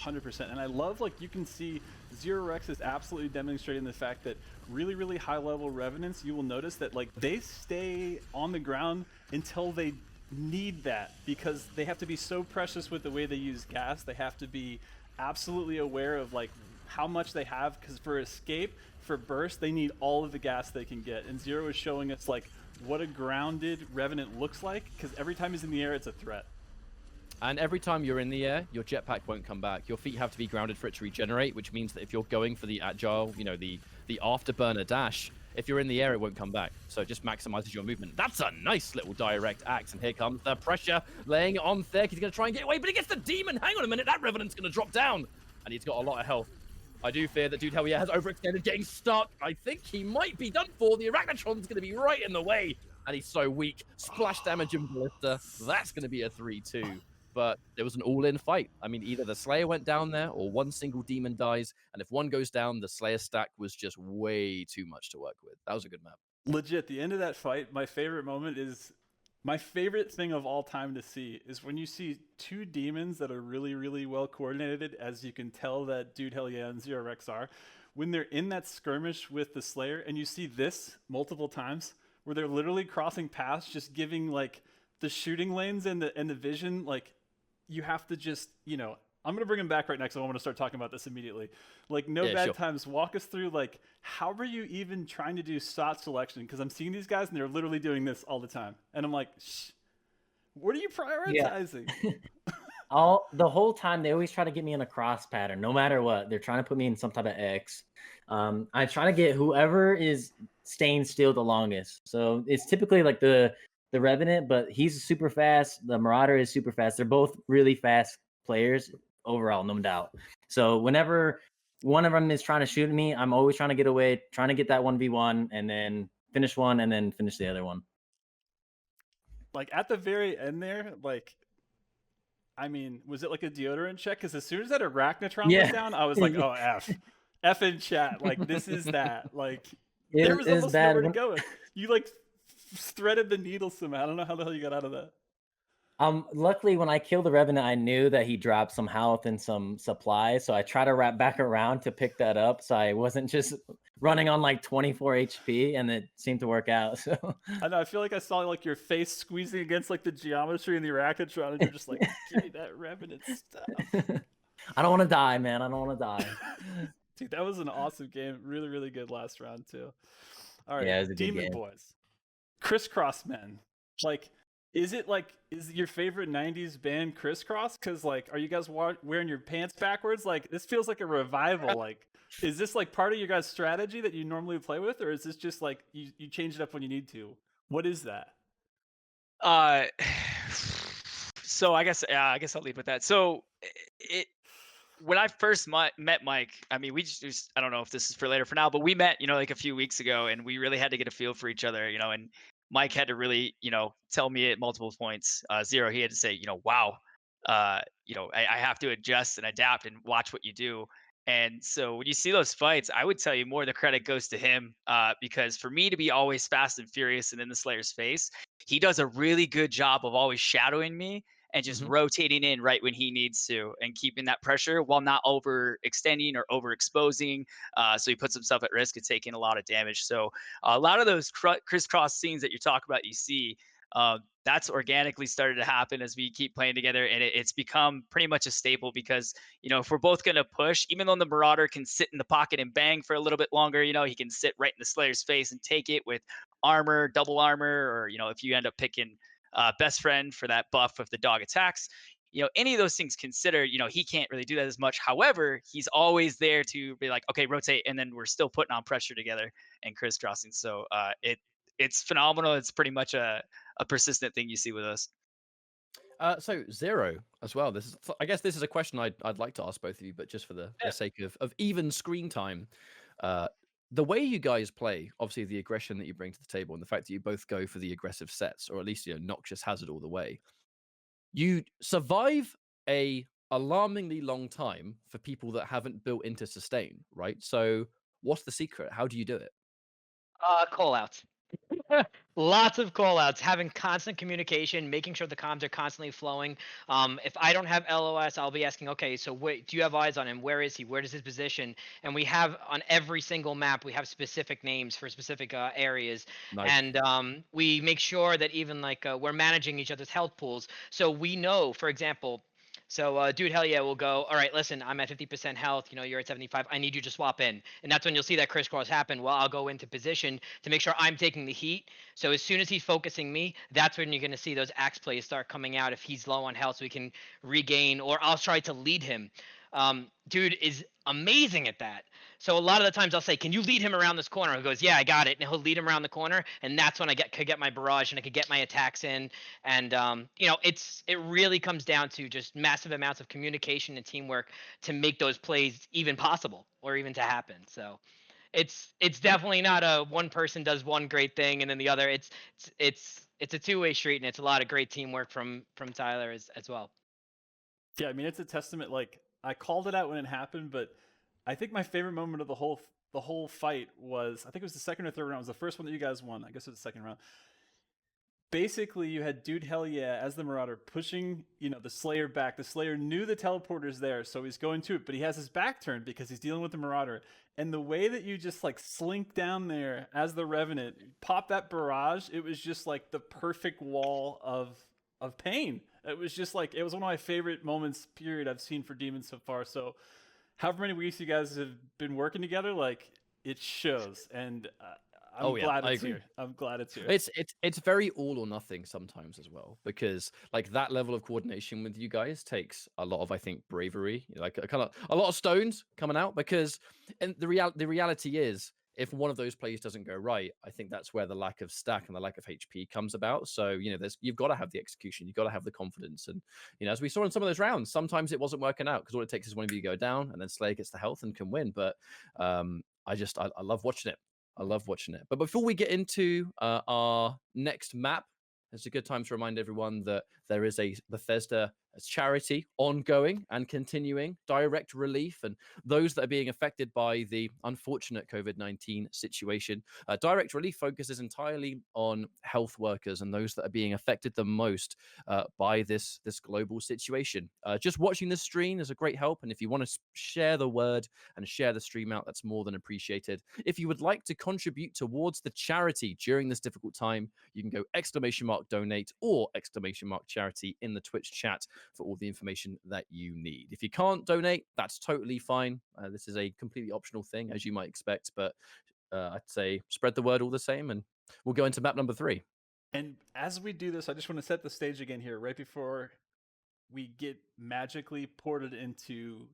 100%. And I love, like, you can see ZeroRexx is absolutely demonstrating the fact that really, really high-level Revenants, you will notice that, like, they stay on the ground until they need that, because they have to be so precious with the way they use gas. They have to be absolutely aware of, like, how much they have, because for escape, for burst, they need all of the gas they can get. And Zero is showing us, like, what a grounded Revenant looks like, because every time he's in the air, it's a threat. And every time you're in the air, your jetpack won't come back. Your feet have to be grounded for it to regenerate, which means that if you're going for the agile, you know, the afterburner dash, if you're in the air, it won't come back. So it just maximizes your movement. That's a nice little direct axe. And here comes the pressure, laying it on thick. He's going to try and get away, but he gets the demon. Hang on a minute, that Revenant's going to drop down. And he's got a lot of health. I do fear that DudeHellyeah has overextended, getting stuck. I think he might be done for. The Arachnotron's going to be right in the way. And he's so weak. Splash damage and Ballista. That's going to be a 3-2. But it was an all-in fight. I mean, either the Slayer went down there or one single demon dies. And if one goes down, the Slayer stack was just way too much to work with. That was a good map. Legit, the end of that fight, my favorite moment is, my favorite thing of all time to see is when you see two demons that are really, really well coordinated, as you can tell that DudeHellyeah and ZeroRexx are, when they're in that skirmish with the Slayer, and you see this multiple times, where they're literally crossing paths, just giving, like, the shooting lanes and the vision, like, you have to just, you know, I'm going to bring him back right next. I want to start talking about this immediately. Like, NoBadTimes, walk us through, like, how are you even trying to do shot selection? Because I'm seeing these guys and they're literally doing this all the time. And I'm like, shh, what are you prioritizing? The whole time they always try to get me in a cross pattern, no matter what. They're trying to put me in some type of X. I try to get whoever is staying still the longest. So it's typically like the Revenant, but he's super fast. The Marauder is super fast. They're both really fast players overall, no doubt. So whenever one of them is trying to shoot at me, I'm always trying to get away, trying to get that 1v1 and then finish one and then finish the other one. Like, at the very end there, like, I mean, was it like a deodorant check? Because as soon as that Arachnotron was down, I was like, oh, F in chat. Like, this is that. Like, there was almost nowhere to go. You, like, threaded the needle somehow. I don't know how the hell you got out of that. Luckily, when I killed the Revenant, I knew that he dropped some health and some supplies, so I tried to wrap back around to pick that up, so I wasn't just running on like 24 HP, and it seemed to work out. So I know. I feel like I saw, like, your face squeezing against, like, the geometry in the Arachnotron, and you're just like, give me that Revenant stuff. I don't want to die, man. I don't want to die. Dude, that was an awesome game. Really, really good last round too. All right, Yeah, it was a good Demon game. Boys, Crisscross Men. Like, is your favorite '90s band Crisscross? Because, like, are you guys wearing your pants backwards? Like, this feels like a revival. Like, is this like part of your guys' strategy that you normally play with, or is this just like you change it up when you need to? What is that? So I guess I'll leave with that. So when I first met Mike, I mean, we just I don't know if this is for later for now, but we met, like a few weeks ago, and we really had to get a feel for each other, and Mike had to really, tell me at multiple points, Zero, he had to say, wow, I have to adjust and adapt and watch what you do. And so when you see those fights, I would tell you more the credit goes to him, because for me to be always fast and furious and in the Slayer's face, he does a really good job of always shadowing me and just rotating in right when he needs to and keeping that pressure while not overextending or overexposing. So he puts himself at risk of taking a lot of damage. So a lot of those crisscross scenes that you talk about, you see, that's organically started to happen as we keep playing together, and it's become pretty much a staple because if we're both going to push, even though the Marauder can sit in the pocket and bang for a little bit longer, he can sit right in the Slayer's face and take it with armor, double armor, or if you end up picking best friend for that buff if the dog attacks, any of those things considered, he can't really do that as much. However, he's always there to be like, okay, rotate, and then we're still putting on pressure together and crisscrossing. So it's phenomenal. It's pretty much a persistent thing you see with us. So Zero as well. I guess this is a question I'd like to ask both of you, but just for the sake of even screen time, the way you guys play, obviously the aggression that you bring to the table, and the fact that you both go for the aggressive sets, or at least Noxious has it all the way. You survive a alarmingly long time for people that haven't built into sustain, right? So what's the secret? How do you do it? Call outs. Lots of call outs, having constant communication, making sure the comms are constantly flowing. If I don't have LOS, I'll be asking, okay, so wait, do you have eyes on him? Where is he? Where does his position? And we have on every single map, we have specific names for specific areas. Nice. And we make sure that even like we're managing each other's health pools. So we know, for example, so DudeHellyeah will go, all right, listen, I'm at 50% health, you're at 75, I need you to swap in. And that's when you'll see that crisscross happen. Well, I'll go into position to make sure I'm taking the heat. So as soon as he's focusing me, that's when you're going to see those axe plays start coming out if he's low on health, so we can regain, or I'll try to lead him. Dude is amazing at that. So a lot of the times I'll say, can you lead him around this corner? He goes, yeah, I got it. And he'll lead him around the corner. And that's when I could get my barrage and I could get my attacks in. And, it really comes down to just massive amounts of communication and teamwork to make those plays even possible or even to happen. So it's definitely not a one person does one great thing and then the other. It's a two-way street, and it's a lot of great teamwork from Tyler as well. Yeah, I mean, it's a testament. Like, I called it out when it happened, but I think my favorite moment of the whole fight was, I think it was the second or third round. It was the first one that you guys won. I guess it was the second round. Basically, you had DudeHellyeah as the Marauder pushing, the Slayer back. The Slayer knew the teleporter's there, so he's going to it, but he has his back turned because he's dealing with the Marauder. And the way that you just like slink down there as the Revenant, pop that barrage, it was just like the perfect wall of pain. It was just like, it was one of my favorite moments, period, I've seen for Demons so far. So however many weeks you guys have been working together, like, it shows. And I'm glad it's here. I'm glad it's here. It's very all or nothing sometimes as well, because like that level of coordination with you guys takes a lot of, I think, bravery, like a lot of stones coming out, because and the reality is, if one of those plays doesn't go right, I think that's where the lack of stack and the lack of HP comes about. So, you've got to have the execution, you've got to have the confidence. And, as we saw in some of those rounds, sometimes it wasn't working out because all it takes is one of you to go down and then Slayer gets the health and can win. But I love watching it. I love watching it. But before we get into our next map, it's a good time to remind everyone that there is a Bethesda charity ongoing and continuing direct relief, and those that are being affected by the unfortunate COVID-19 situation. Direct relief focuses entirely on health workers and those that are being affected the most by this global situation. Just watching this stream is a great help, and if you want to share the word and share the stream out, that's more than appreciated. If you would like to contribute towards the charity during this difficult time, you can go !donate or !charity in the Twitch chat for all the information that you need. If you can't donate, that's totally fine. This is a completely optional thing, as you might expect, but I'd say spread the word all the same, and we'll go into map number 3. And as we do this, I just want to set the stage again here, right before we get magically ported into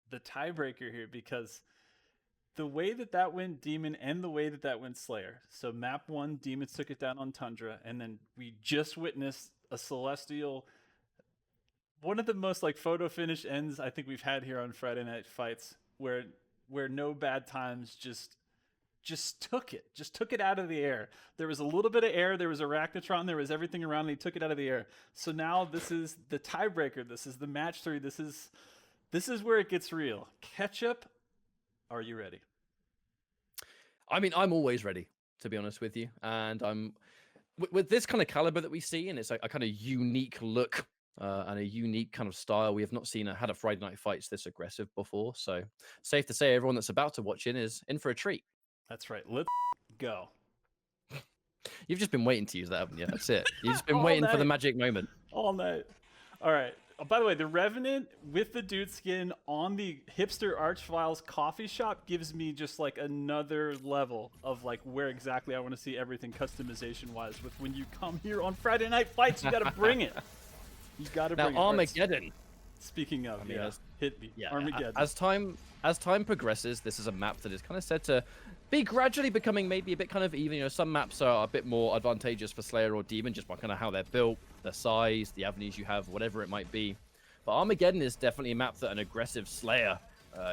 the tiebreaker here, because the way that went Demon and the way that went Slayer. So map 1, Demons took it down on Tundra, and then we just witnessed a Celestial one of the most like photo finish ends I think we've had here on Friday Night Fights, where NoBadTimes just took it out of the air. There was a little bit of air, there was Arachnotron, there was everything around, and he took it out of the air. So now this is the tiebreaker. This is the match 3. This is where it gets real. Ketchup, are you ready? I mean, I'm always ready, to be honest with you. And I'm with this kind of caliber that we see, and it's like a kind of unique look and a unique kind of style. We have not had a Friday Night Fights this aggressive before. So safe to say everyone that's about to watch in is in for a treat. That's right. Let's go. You've just been waiting to use that, haven't you? That's it. You've just been All waiting for the night. magic moment. All night. All right. Oh, by the way, the Revenant with the dude skin on the Hipster Archviles coffee shop gives me just like another level of like where exactly I want to see everything customization wise. With when you come here on Friday Night Fights, you got to bring it. You got to bring Now, it. Armageddon. Speaking of, I mean, hit me. Yeah, Armageddon. As time progresses, this is a map that is kind of said to be gradually becoming maybe a bit kind of even. You know, some maps are a bit more advantageous for Slayer or Demon just by kind of how they're built, their size, the avenues you have, whatever it might be. But Armageddon is definitely a map that an aggressive Slayer,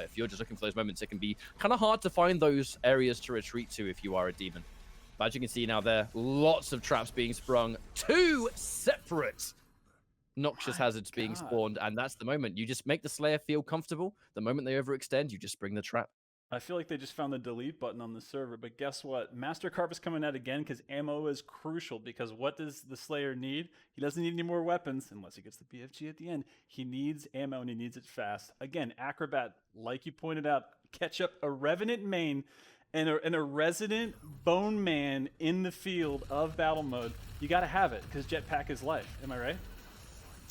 if you're just looking for those moments, it can be kind of hard to find those areas to retreat to if you are a Demon. But as you can see now there, lots of traps being sprung, 2 separate noxious hazards being spawned, and that's the moment. You just make the Slayer feel comfortable. The moment they overextend, you just bring the trap. I feel like they just found the delete button on the server, but guess what? Master Carp is coming out again because ammo is crucial, because what does the Slayer need? He doesn't need any more weapons unless he gets the BFG at the end. He needs ammo and he needs it fast. Again, Acrobat, like you pointed out, catch up a Revenant main and a resident Bone Man in the field of battle mode. You got to have it because Jetpack is life. Am I right?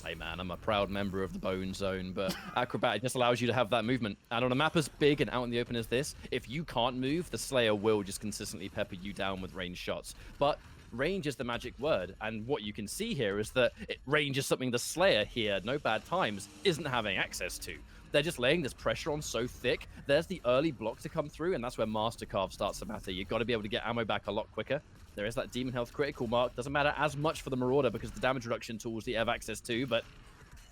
Hey man, I'm a proud member of the Bone Zone, but Acrobat just allows you to have that movement. And on a map as big and out in the open as this, if you can't move, the Slayer will just consistently pepper you down with range shots. But range is the magic word, and what you can see here is that range is something the Slayer here, NoBadTimes, isn't having access to. They're just laying this pressure on so thick. There's the early block to come through, and that's where Master Carve starts to matter. You've got to be able to get ammo back a lot quicker. There is that Demon Health critical mark. Doesn't matter as much for the Marauder because the damage reduction tools that you have access to, but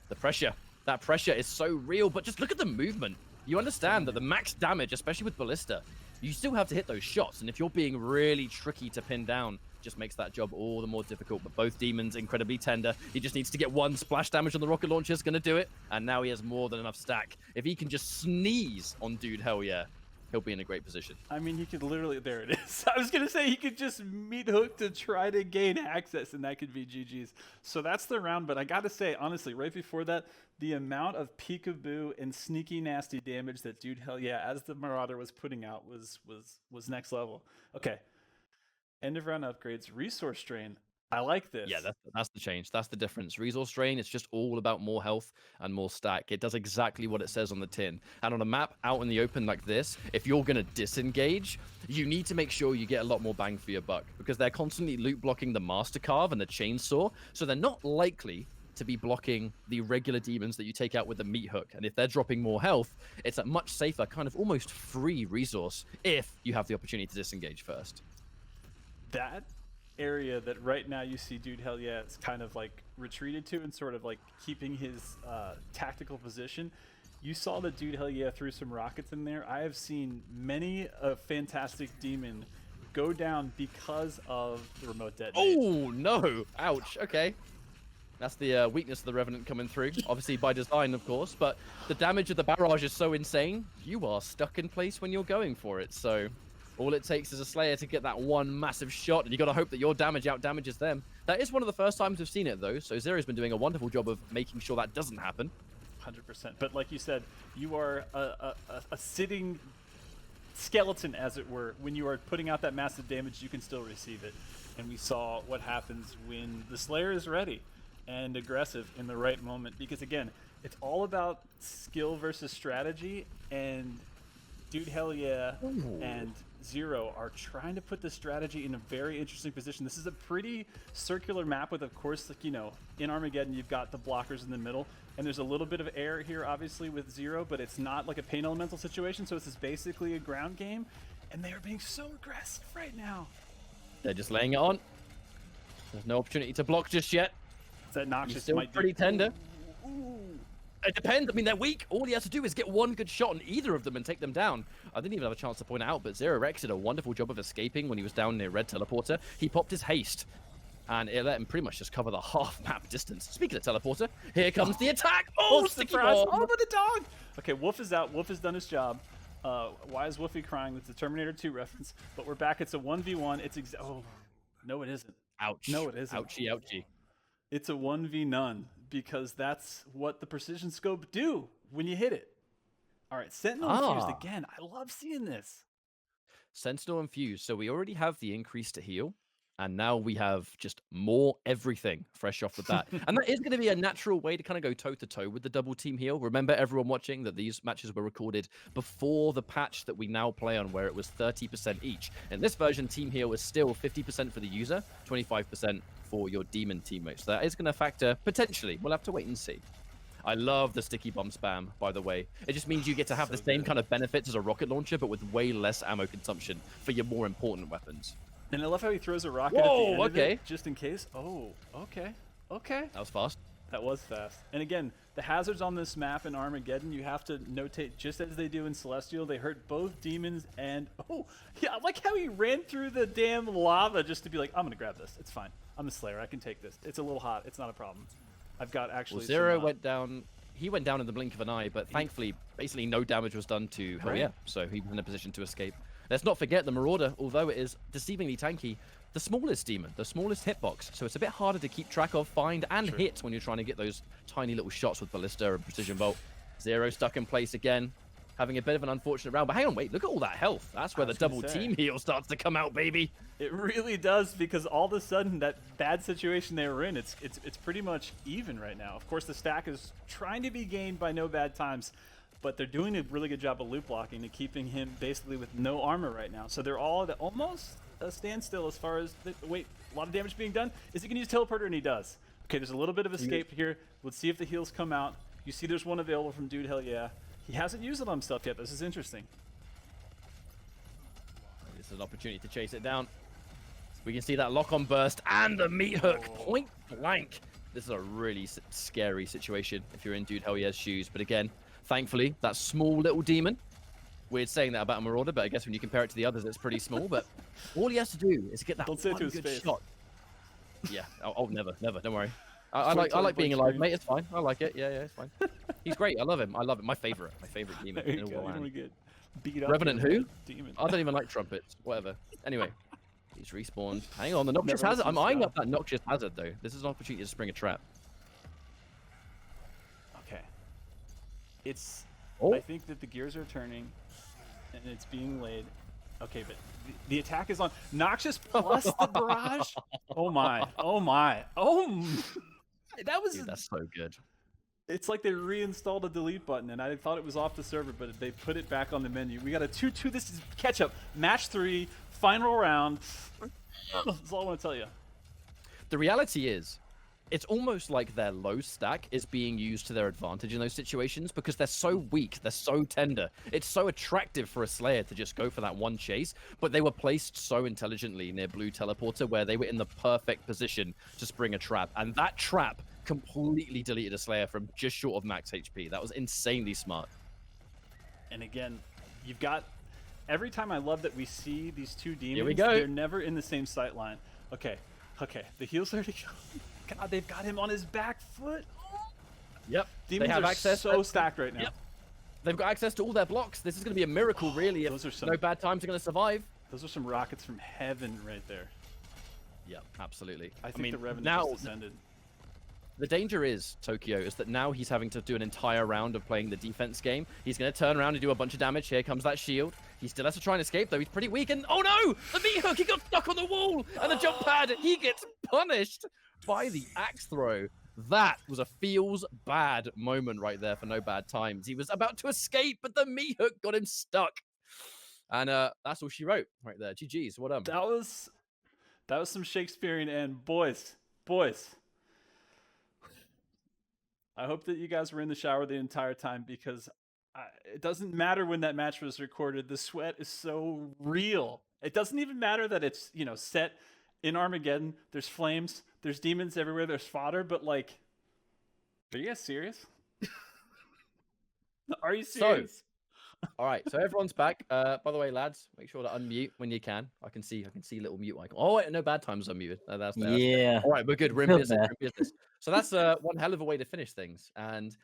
the pressure, that pressure is so real. But just look at the movement. You understand that the max damage, especially with Ballista, you still have to hit those shots. And if you're being really tricky to pin down, just makes that job all the more difficult. But both Demons incredibly tender. He just needs to get 1 splash damage on the rocket launcher, is going to do it. And now he has more than enough stack. If he can just sneeze on DudeHellyeah, he'll be in a great position. I mean, he could literally, there it is. I was going to say he could just meat hook to try to gain access, and that could be GG's. So that's the round, but I got to say, honestly, right before that, the amount of peekaboo and sneaky nasty damage that DudeHellyeah as the Marauder was putting out was next level. Okay, end of round upgrades, resource drain. I like this. Yeah, that's the change. That's the difference. Resource drain, it's just all about more health and more stack. It does exactly what it says on the tin. And on a map out in the open like this, if you're going to disengage, you need to make sure you get a lot more bang for your buck, because they're constantly loot blocking the Master Carve and the Chainsaw, so they're not likely to be blocking the regular Demons that you take out with the meat hook. And if they're dropping more health, it's a much safer, kind of almost free resource if you have the opportunity to disengage first. That area that right now you see DudeHellyeah is kind of like retreated to and sort of like keeping his tactical position. You saw that DudeHellyeah threw some rockets in there. I have seen many a fantastic Demon go down because of the remote detonate. Oh no! Ouch. Okay. That's the weakness of the Revenant coming through, obviously by design, of course, but the damage of the barrage is so insane, you are stuck in place when you're going for it, so all it takes is a Slayer to get that one massive shot, and you got to hope that your damage out-damages them. That is one of the first times we've seen it, though, so Zero's been doing a wonderful job of making sure that doesn't happen. 100%. But like you said, you are a sitting skeleton, as it were. When you are putting out that massive damage, you can still receive it. And we saw what happens when the Slayer is ready and aggressive in the right moment. Because again, it's all about skill versus strategy, and DudeHellyeah and Zero are trying to put the strategy in a very interesting position. This is a pretty circular map with, of course, like, you know, in Armageddon, you've got the blockers in the middle, and there's a little bit of air here, obviously, with Zero, but it's not like a pain elemental situation, so this is basically a ground game, and they are being so aggressive right now. They're just laying it on. There's no opportunity to block just yet. That Noxious Still might pretty tender. Ooh. It depends. I mean, they're weak. All he has to do is get one good shot on either of them and take them down. I didn't even have a chance to point it out, but ZeroRexx did a wonderful job of escaping when he was down near Red Teleporter. He popped his haste, and it let him pretty much just cover the half map distance. Speaking of Teleporter, here comes the attack. Oh, sticky surprise. bomb. Oh, but the dog. Okay, Wolf is out. Wolf has done his job. Why is Wolfie crying? That's a Terminator 2 reference. But we're back. It's a 1v1. It's oh, no, it isn't. Ouch. No, it isn't. Ouchie, ouchie. It's a 1v none because that's what the precision scope do when you hit it. All right, Sentinel infused again. I love seeing this. Sentinel infused. So we already have the increase to heal, and now we have just more everything fresh off the bat. And that is going to be a natural way to kind of go toe-to-toe with the double team heal. Remember, everyone watching, that these matches were recorded before the patch that we now play on, where it was 30% each. In this version, team heal is still 50% for the user, 25% for your demon teammates. So that is going to factor, potentially. We'll have to wait and see. I love the sticky bomb spam, by the way. It just means you get to have the same kind of benefits as a rocket launcher, but with way less ammo consumption for your more important weapons. And I love how he throws a rocket at the end of okay. it, just in case. Oh, okay. Okay. That was fast. That was fast. And again, the hazards on this map in Armageddon, you have to notate just as they do in Celestial. They hurt both demons and... Oh, yeah, I like how he ran through the damn lava just to be like, I'm going to grab this. It's fine. I'm a Slayer. I can take this. It's a little hot. It's not a problem. I've got actually... Well, Zero went down... He went down in the blink of an eye, but thankfully, basically no damage was done to DudeHellyeah, so he was in a position to escape. Let's not forget the Marauder, although it is deceivingly tanky, the smallest demon, the smallest hitbox, so it's a bit harder to keep track of, find, and hit when you're trying to get those tiny little shots with Ballista and Precision Bolt. Zero stuck in place again, having a bit of an unfortunate round. But hang on, wait, look at all that health. That's where the double team heal starts to come out, baby. It really does, because all of a sudden that bad situation they were in, it's pretty much even right now. Of course, the stack is trying to be gained by NoBadTimes, but they're doing a really good job of loop blocking and keeping him basically with no armor right now. So they're all at almost a standstill as far as wait, a lot of damage being done. Is he gonna use teleporter? And he does. Okay, there's a little bit of escape here. Let's see if the heals come out. You see, there's one available from DudeHellyeah. He hasn't used it on himself yet. This is interesting. This is an opportunity to chase it down. We can see that lock-on burst and the meat hook point blank. This is a really scary situation if you're in DudeHellyeah's shoes. But again, thankfully, that small little demon. Weird saying that about a Marauder, but I guess when you compare it to the others, it's pretty small. But all he has to do is get that one good shot. Yeah. Oh, never. Don't worry. I like being alive, mate. It's fine. I like it. Yeah, it's fine. He's great. I love him. My favorite demon. There you go. Beat up Revenant who? Demon. I don't even like trumpets. Whatever. Anyway, he's respawned. Hang on, the Noxious Hazard. I'm eyeing up that Noxious Hazard though. This is an opportunity to spring a trap. Okay. It's. Oh. I think that the gears are turning, and it's being laid. Okay, but the attack is on. Noxious plus the barrage. Oh my. Oh my. Oh. That was. Dude, that's so good. It's like they reinstalled a delete button, and I thought it was off the server, but they put it back on the menu. We got a 2-2. This is catch up. Match 3, final round. That's all I want to tell you. The reality is, it's almost like their low stack is being used to their advantage in those situations because they're so weak, they're so tender. It's so attractive for a Slayer to just go for that one chase, but they were placed so intelligently near Blue Teleporter where they were in the perfect position to spring a trap, and that trap completely deleted a Slayer from just short of max HP. That was insanely smart. And again, you've got... Every time I love that we see these two demons, Here we go. They're never in the same sight line. Okay, the heals are... God, they've got him on his back foot. Yep. Demons they have are access so stacked right now. Yep. They've got access to all their blocks. This is going to be a miracle, really, if NoBadTimes are going to survive. Those are some rockets from heaven right there. Yep, absolutely. I think the Revenant now, just descended. The danger is, Tokyo, is that now he's having to do an entire round of playing the defense game. He's going to turn around and do a bunch of damage. Here comes that shield. He still has to try and escape, though. He's pretty weak. And oh no! The meat hook! He got stuck on the wall! And the jump pad! He gets punished by the axe throw. That was a feels bad moment right there for NoBadTimes. He was about to escape, but the meat hook got him stuck. And that's all she wrote right there. GG's. Well done. That was some Shakespearean end. Boys. I hope that you guys were in the shower the entire time because it doesn't matter when that match was recorded. The sweat is so real. It doesn't even matter that it's, set in Armageddon. There's flames, there's demons everywhere, there's fodder, but like Are you guys serious? Are you So, serious? all right, so everyone's back. By the way, lads, make sure to unmute when you can. I can see little mute icon. Oh wait, no, bad times unmuted. That's there. Yeah. All right, we're good. We're in Feels business. bad. We're in business. So that's one hell of a way to finish things. And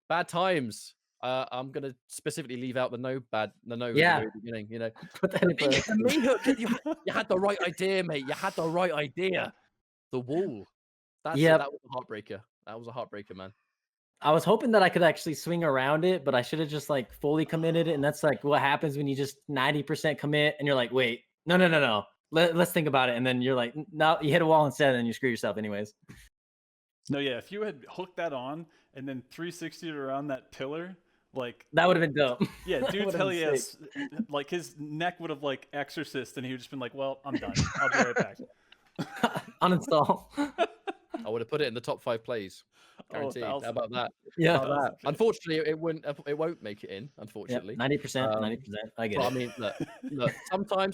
bad times. I'm gonna specifically leave out the no at the Yeah. very beginning. You know, Put that in the first. main hook. You had the right idea, mate. You had the right idea. The wall. Yep. That was a heartbreaker. That was a heartbreaker, man. I was hoping that I could actually swing around it, but I should have just like fully committed it. And that's like what happens when you just 90% commit and you're like, wait, no. Let's think about it. And then you're like, no, you hit a wall instead and you screw yourself anyways. No, yeah. If you had hooked that on and then 360'd around that pillar, like That would have been dope. yeah, That dude, would've hell been yes. sick. Like his neck would have like exorcist, and he would just been like, "Well, I'm done. I'll be right back." Uninstall. I would have put it in the top 5 plays. Oh, Guaranteed. How 1,000. about that? Yeah. How about that? 1,000%. Unfortunately, it won't make it in. Yep. Unfortunately, 90%. 90%. I get but it. I mean, look.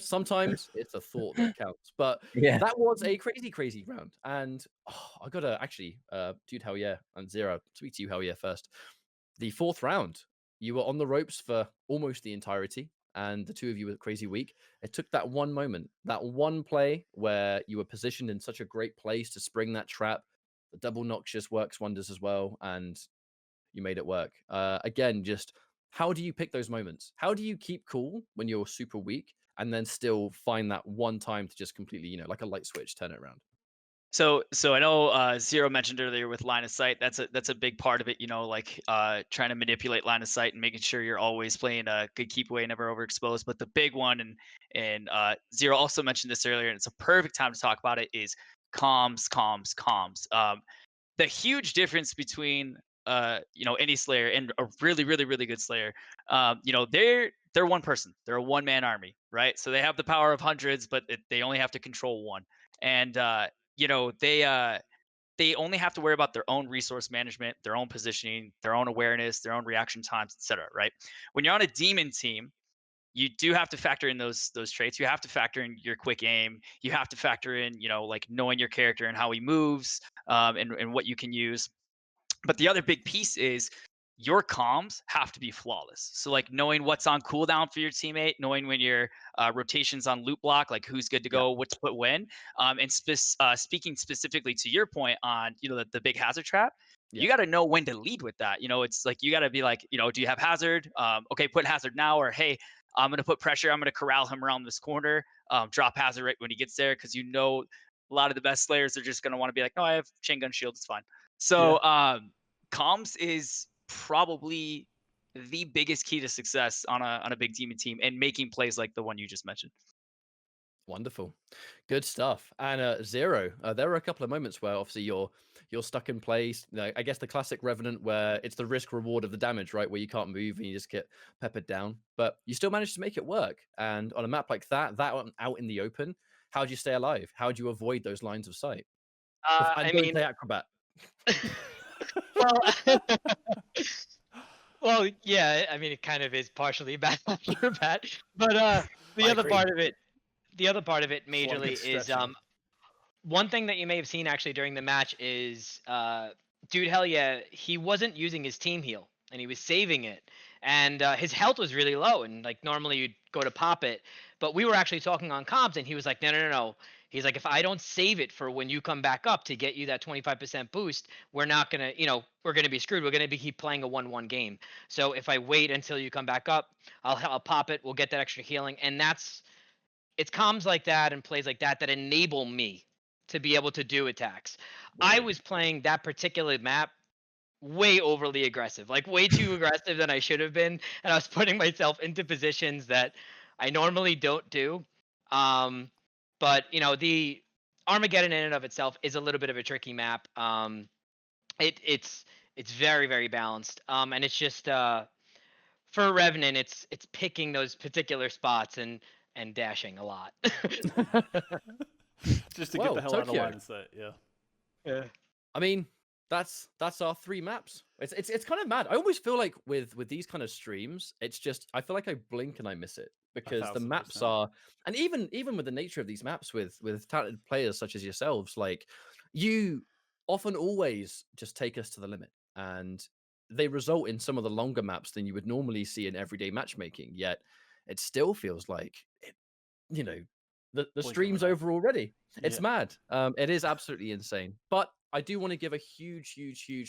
Sometimes it's a thought that counts. But Yeah. that was a crazy round, and I gotta actually, dude, hell yeah, and Zero, tweet to you, hell yeah, first. The 4th round, you were on the ropes for almost the entirety, and the two of you were crazy weak. It took that one moment, that one play where you were positioned in such a great place to spring that trap. The double noxious works wonders as well, and you made it work. Again, just how do you pick those moments? How do you keep cool when you're super weak and then still find that one time to just completely, like a light switch, turn it around? So I know Zero mentioned earlier with line of sight. That's a big part of it. Like trying to manipulate line of sight and making sure you're always playing a good keep away, never overexposed. But the big one, and Zero also mentioned this earlier, and it's a perfect time to talk about it, is comms. The huge difference between any Slayer and a really good Slayer, they're one person. They're a one-man army, right? So they have the power of hundreds, but they only have to control one. And they only have to worry about their own resource management, their own positioning, their own awareness, their own reaction times, etc. Right? When you're on a demon team, you do have to factor in those traits. You have to factor in your quick aim. You have to factor in, like knowing your character and how he moves, and what you can use. But the other big piece is your comms have to be flawless. So like knowing what's on cooldown for your teammate, knowing when your rotations on loot block, like who's good to go, what to put when, and speaking specifically to your point on the big hazard trap, you got to know when to lead with that. It's like you got to be like, do you have hazard? Okay, put hazard now, or hey, I'm gonna put pressure. I'm gonna corral him around this corner. Drop hazard right when he gets there, because a lot of the best slayers are just gonna want to be like, no, I have chain gun shield, it's fine. So comms is probably the biggest key to success on a big demon team, and making plays like the one you just mentioned. Wonderful, good stuff. And Zero, there were a couple of moments where obviously you're stuck in place. I guess the classic Revenant, where it's the risk reward of the damage, right? Where you can't move and you just get peppered down, but you still managed to make it work. And on a map like that out in the open, how do you stay alive? How do you avoid those lines of sight? And don't play acrobat. Well, well, yeah. I mean, it kind of is partially bad acrobat, but the other part of it, majorly is one thing that you may have seen actually during the match is DudeHellyeah, he wasn't using his team heal and he was saving it, and his health was really low, and like normally you'd go to pop it, but we were actually talking on comms and he was like, no. He's like, if I don't save it for when you come back up to get you that 25% boost, we're not gonna, we're gonna be screwed. We're gonna keep playing a 1-1 game. So if I wait until you come back up, I'll pop it. We'll get that extra healing, and it's comms like that and plays like that that enable me to be able to do attacks. I was playing that particular map way overly aggressive, like way too aggressive than I should have been, and I was putting myself into positions that I normally don't do. But the Armageddon in and of itself is a little bit of a tricky map. It's very balanced. And it's just for Revenant, it's picking those particular spots and dashing a lot. Just to get the hell out of Tokyo. line of sight. Yeah. I mean, that's our 3 maps. It's kind of mad. I always feel like with these kind of streams, it's just I feel like I blink and I miss it, because the maps 1,000%. are, and even with the nature of these maps with talented players such as yourselves, like you often always just take us to the limit. and they result in some of the longer maps than you would normally see in everyday matchmaking. Yet it still feels like it, you know, the stream's over already. It's mad. It is absolutely insane. But I do want to give a huge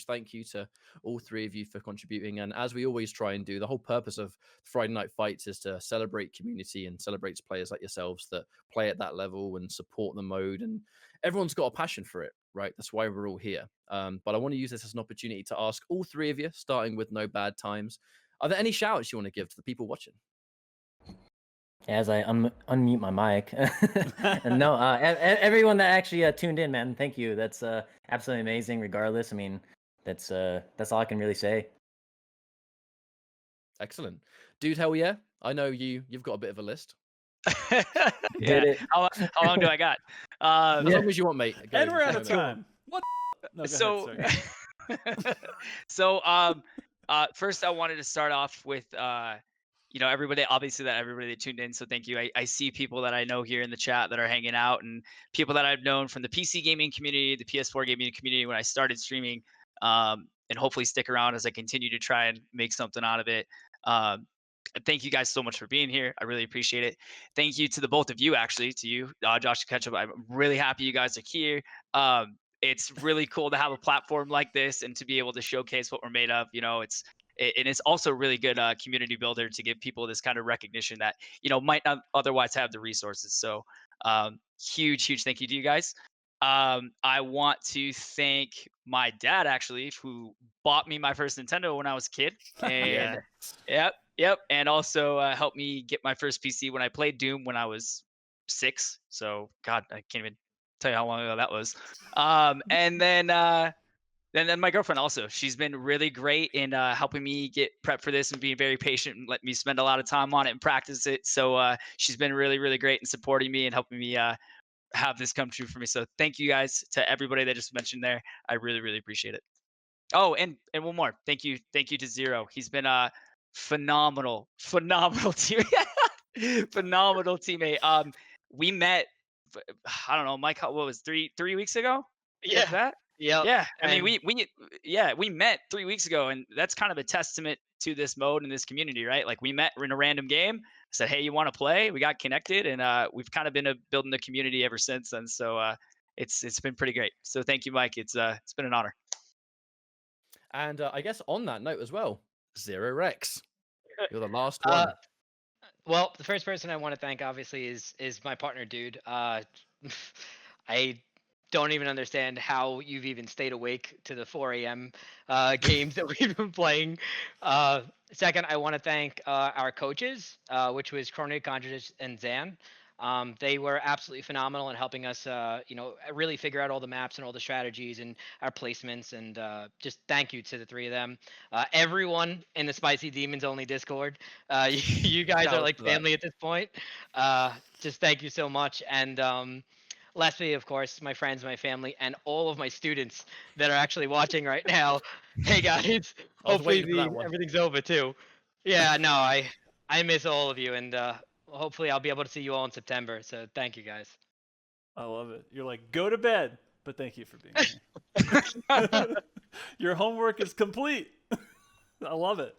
thank you to all three of you for contributing. And as we always try and do, the whole purpose of Friday Night Fights is to celebrate community and celebrate players like yourselves that play at that level and support the mode. And everyone's got a passion for it, right? That's why we're all here. But I want to use this as an opportunity to ask all three of you, starting with NoBadTimes, are there any shout outs you want to give to the people watching? As I unmute my mic. And no, everyone that actually tuned in, man, thank you. That's absolutely amazing. Regardless, I mean, that's all I can really say. Excellent, dude. Hell yeah! I know you've got a bit of a list. Yeah. How long do I got? As long as you want, mate. And we're out of time. What? No, so, first I wanted to start off with everybody that tuned in. So thank you. I see people that I know here in the chat that are hanging out, and people that I've known from the PC gaming community, the PS4 gaming community when I started streaming, and hopefully stick around as I continue to try and make something out of it. Thank you guys so much for being here. I really appreciate it. Thank you to the both of you, actually, to you, Josh and Ketchup. I'm really happy you guys are here. It's really cool to have a platform like this and to be able to showcase what we're made of. And it's also really good community builder to give people this kind of recognition that might not otherwise have the resources. So huge thank you to you guys. I want to thank my dad, actually, who bought me my first Nintendo when I was a kid, and yep, and also helped me get my first PC when I played Doom when I was 6. So God, I can't even tell you how long ago that was. And then my girlfriend also, she's been really great in helping me get prepped for this and being very patient and let me spend a lot of time on it and practice it. So she's been really great in supporting me and helping me have this come true for me. So thank you guys to everybody that just mentioned there. I really appreciate it. Oh, and one more. Thank you to Zero. He's been a phenomenal teammate. Phenomenal teammate. We met, I don't know, Mike, what was 3 weeks ago? Yeah. That? Yep. Yeah. I mean, we met 3 weeks ago, and that's kind of a testament to this mode and this community, right? Like, we met in a random game, said, hey, you want to play? We got connected, and we've kind of been building the community ever since then. So it's been pretty great. So thank you, Mike. It's been an honor. And I guess on that note as well, ZeroRexx, you're the last one. Well, the first person I want to thank, obviously, is my partner, Dude. I don't even understand how you've even stayed awake to the 4 a.m. Games that we've been playing. Second, I want to thank our coaches, which was Kronik, Gondrich, and Zan. They were absolutely phenomenal in helping us, really figure out all the maps and all the strategies and our placements. And just thank you to the three of them. Everyone in the Spicy Demons Only Discord, you guys are like family at this point. Just thank you so much. And lastly, of course, my friends, my family, and all of my students that are actually watching right now. Hey guys, hopefully everything's over too. Yeah, no, I miss all of you, and hopefully I'll be able to see you all in September. So thank you guys. I love it. You're like, go to bed, but thank you for being here. Your homework is complete. I love it.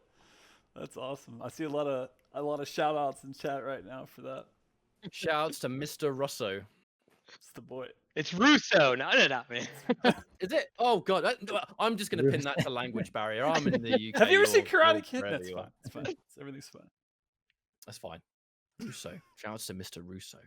That's awesome. I see a lot of shout outs in chat right now for that. Shout outs to Mr. Russo. It's the boy. It's Russo. No, man. Is it? Oh God, I'm just gonna pin that to language barrier. I'm in the UK. Have you ever seen Karate Kid? That's fine. It's fine. Everything's fine. That's fine. Russo. Shout outs to Mr. Russo.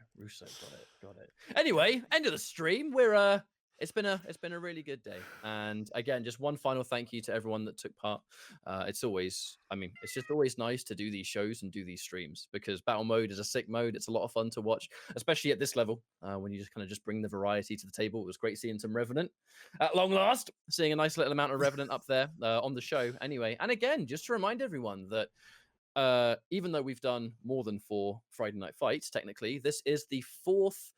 Got it. Anyway, end of the stream. We're it's been a really good day. And again, just one final thank you to everyone that took part. It's just always nice to do these shows and do these streams, because battle mode is a sick mode. It's a lot of fun to watch, especially at this level, when you just kind of just bring the variety to the table. It was great seeing some Revenant at long last, seeing a nice little amount of Revenant up there on the show anyway. And again, just to remind everyone that even though we've done more than 4 Friday Night Fights, technically, this is the 4th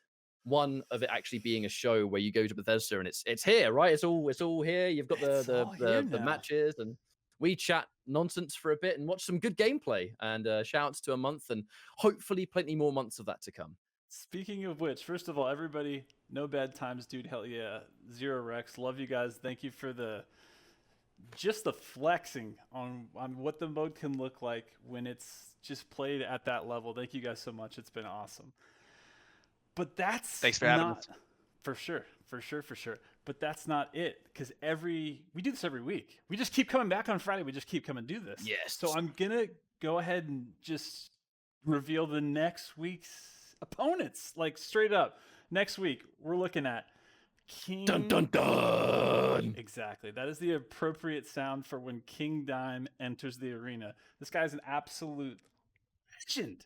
one of it actually being a show where you go to Bethesda and it's here, right? It's all here. You've got the matches, and we chat nonsense for a bit and watch some good gameplay. And shout outs to a month, and hopefully plenty more months of that to come. Speaking of which, first of all, everybody, NoBadTimes, DudeHellyeah ZeroRexx, love you guys. Thank you for the just the flexing on what the mode can look like when it's just played at that level. Thank you guys so much. It's been awesome. But that's Thanks for having us. For sure. But that's not it, because we do this every week. We just keep coming back on Friday. We just keep coming to do this. Yes. So I'm gonna go ahead and just reveal the next week's opponents, like straight up. Next week we're looking at King. Dun dun dun. Exactly. That is the appropriate sound for when King Dime enters the arena. This guy's an absolute legend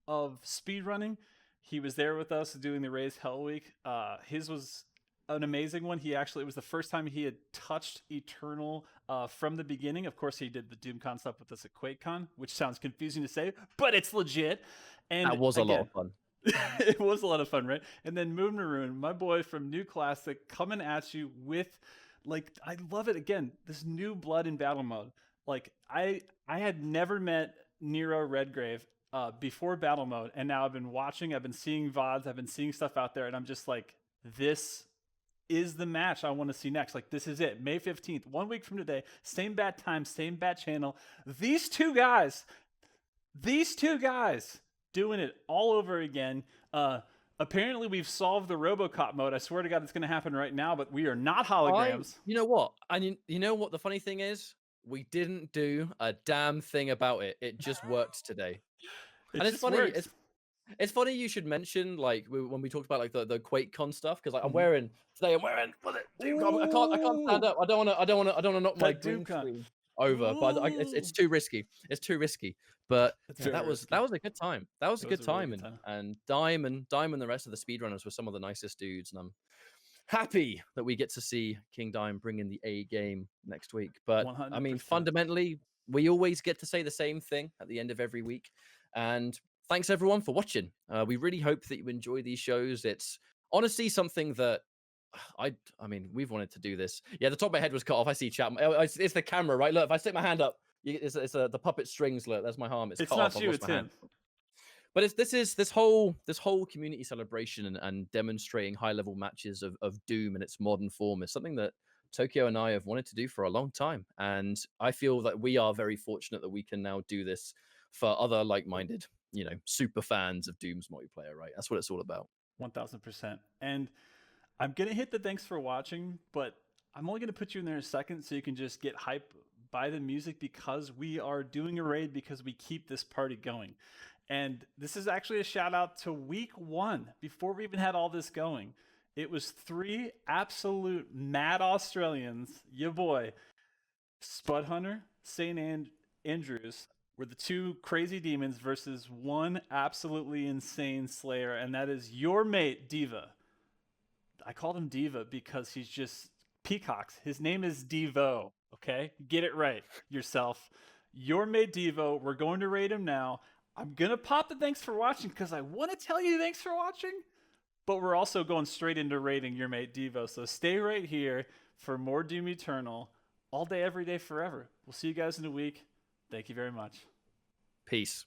of speedrunning. He was there with us doing the Raise Hell Week. His was an amazing one. It was the first time he had touched Eternal from the beginning. Of course, he did the DoomCon stuff with us at QuakeCon, which sounds confusing to say, but it's legit. And That was a lot of fun. It was a lot of fun, right? And then Moon Maroon, my boy from New Classic, coming at you with, like, I love it. Again, this new blood in battle mode. Like, I had never met Nero Redgrave before battle mode, and now I've been seeing VODs, I've been seeing stuff out there, and I'm just like, this is the match I want to see next. Like, this is it. May 15th, 1 week from today, same bat time, same bat channel. These two guys doing it all over again. Apparently we've solved the RoboCop mode. I swear to God, it's going to happen right now, but we are not holograms. You know what? You know what the funny thing is? We didn't do a damn thing about it. It just worked today. It And it's just funny. works. It's funny you should mention, like, when we talked about like the QuakeCon stuff, because like, I'm Mhm. wearing today. I'm wearing what is it? Doom. I can't stand up. I don't want to knock my That green DoomCon. screen over. But it's too risky. It's too risky. But It's yeah, very that was risky. a good time. That was a It good was a really time. good And Dime and the rest of the speedrunners were some of the nicest dudes. And I'm happy that we get to see King Dime bring in the A game next week. But I mean, 100%. fundamentally, we always get to say the same thing at the end of every week. And thanks everyone for watching. We really hope that you enjoy these shows. It's honestly something that I mean, we've wanted to do this. Yeah, the top of my head was cut off. I see chat. It's the camera, right? Look, if I stick my hand up, it's the puppet strings. Look, there's my arm. It's cut not off. I've you, lost it's my him. hand. But this whole community celebration and demonstrating high level matches of Doom in its modern form is something that Tokyo and I have wanted to do for a long time. And I feel that we are very fortunate that we can now do this for other like-minded, super fans of Doom's multiplayer, right? That's what it's all about. 1000%. And I'm going to hit the thanks for watching, but I'm only going to put you in there in a second so you can just get hype by the music, because we are doing a raid because we keep this party going. And this is actually a shout out to week 1 before we even had all this going. It was 3 absolute mad Australians, your boy, Spud Hunter, St. Andrews, were the 2 crazy demons versus 1 absolutely insane Slayer, and that is your mate, Diva. I called him Diva because he's just peacocks. His name is Devo, okay? Get it right yourself. Your mate, Devo. We're going to raid him now. I'm going to pop the thanks for watching because I want to tell you thanks for watching, but we're also going straight into raiding your mate, Devo. So stay right here for more Doom Eternal all day, every day, forever. We'll see you guys in a week. Thank you very much. Peace.